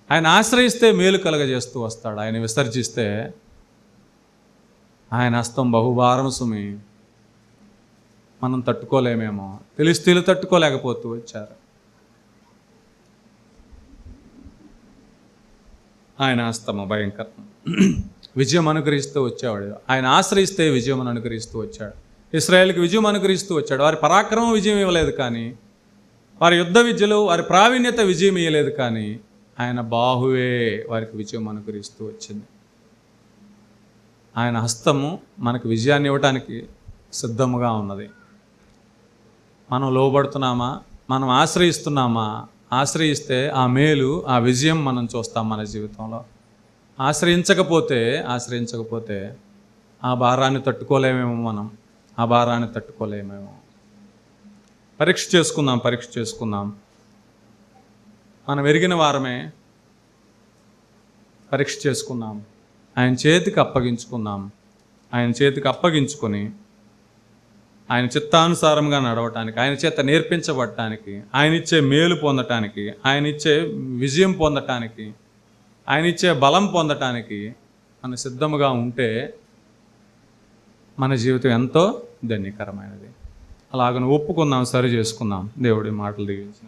ఆయన ఆశ్రయిస్తే మేలు కలగజేస్తూ వస్తాడు, ఆయన విసర్జిస్తే ఆయన హస్తం బహుభారం సుమి. మనం తట్టుకోలేమేమో, ఫిలిస్తీన్లు తట్టుకోలేకపోతూ వచ్చారు. ఆయన హస్తము భయంకరం. విజయం అనుగ్రహిస్తూ వచ్చేవాడు. ఆయన ఆశ్రయిస్తే విజయం అనుగ్రహిస్తూ వచ్చాడు. ఇశ్రాయేలుకి విజయం అనుగ్రహిస్తూ వచ్చాడు. వారి పరాక్రమం విజయం ఇవ్వలేదు కానీ, వారి యుద్ధ విద్యలో వారి ప్రావీణ్యత విజయం ఇవ్వలేదు కానీ, ఆయన బాహువే వారికి విజయం అనుగ్రహిస్తూ వచ్చింది. ఆయన హస్తము మనకు విజయాన్ని ఇవ్వటానికి సిద్ధముగా ఉన్నది. మనం లోబడుతున్నామా, మనం ఆశ్రయిస్తున్నామా? ఆశ్రయిస్తే ఆ మేలు, ఆ విజయం మనం చూస్తాం మన జీవితంలో. ఆశ్రయించకపోతే ఆ భారాన్ని తట్టుకోలేమేమో, ఆ భారాన్ని తట్టుకోలేమేమో. పరీక్ష చేసుకుందాం. మనం ఎరిగిన వారమే. పరీక్ష చేసుకుందాం, ఆయన చేతికి అప్పగించుకొని ఆయన చిత్తానుసారంగా నడవటానికి, ఆయన చేత నేర్పించబడటానికి, ఆయన ఇచ్చే మేలు పొందటానికి, ఆయన ఇచ్చే విజయం పొందటానికి, ఆయన ఇచ్చే బలం పొందటానికి మనం సిద్ధముగా ఉంటే మన జీవితం ఎంతో ధన్యకరమైనది. అలాగను ఒప్పుకుందాం, సరి చేసుకుందాం. దేవుడి మాటలు దిగించిన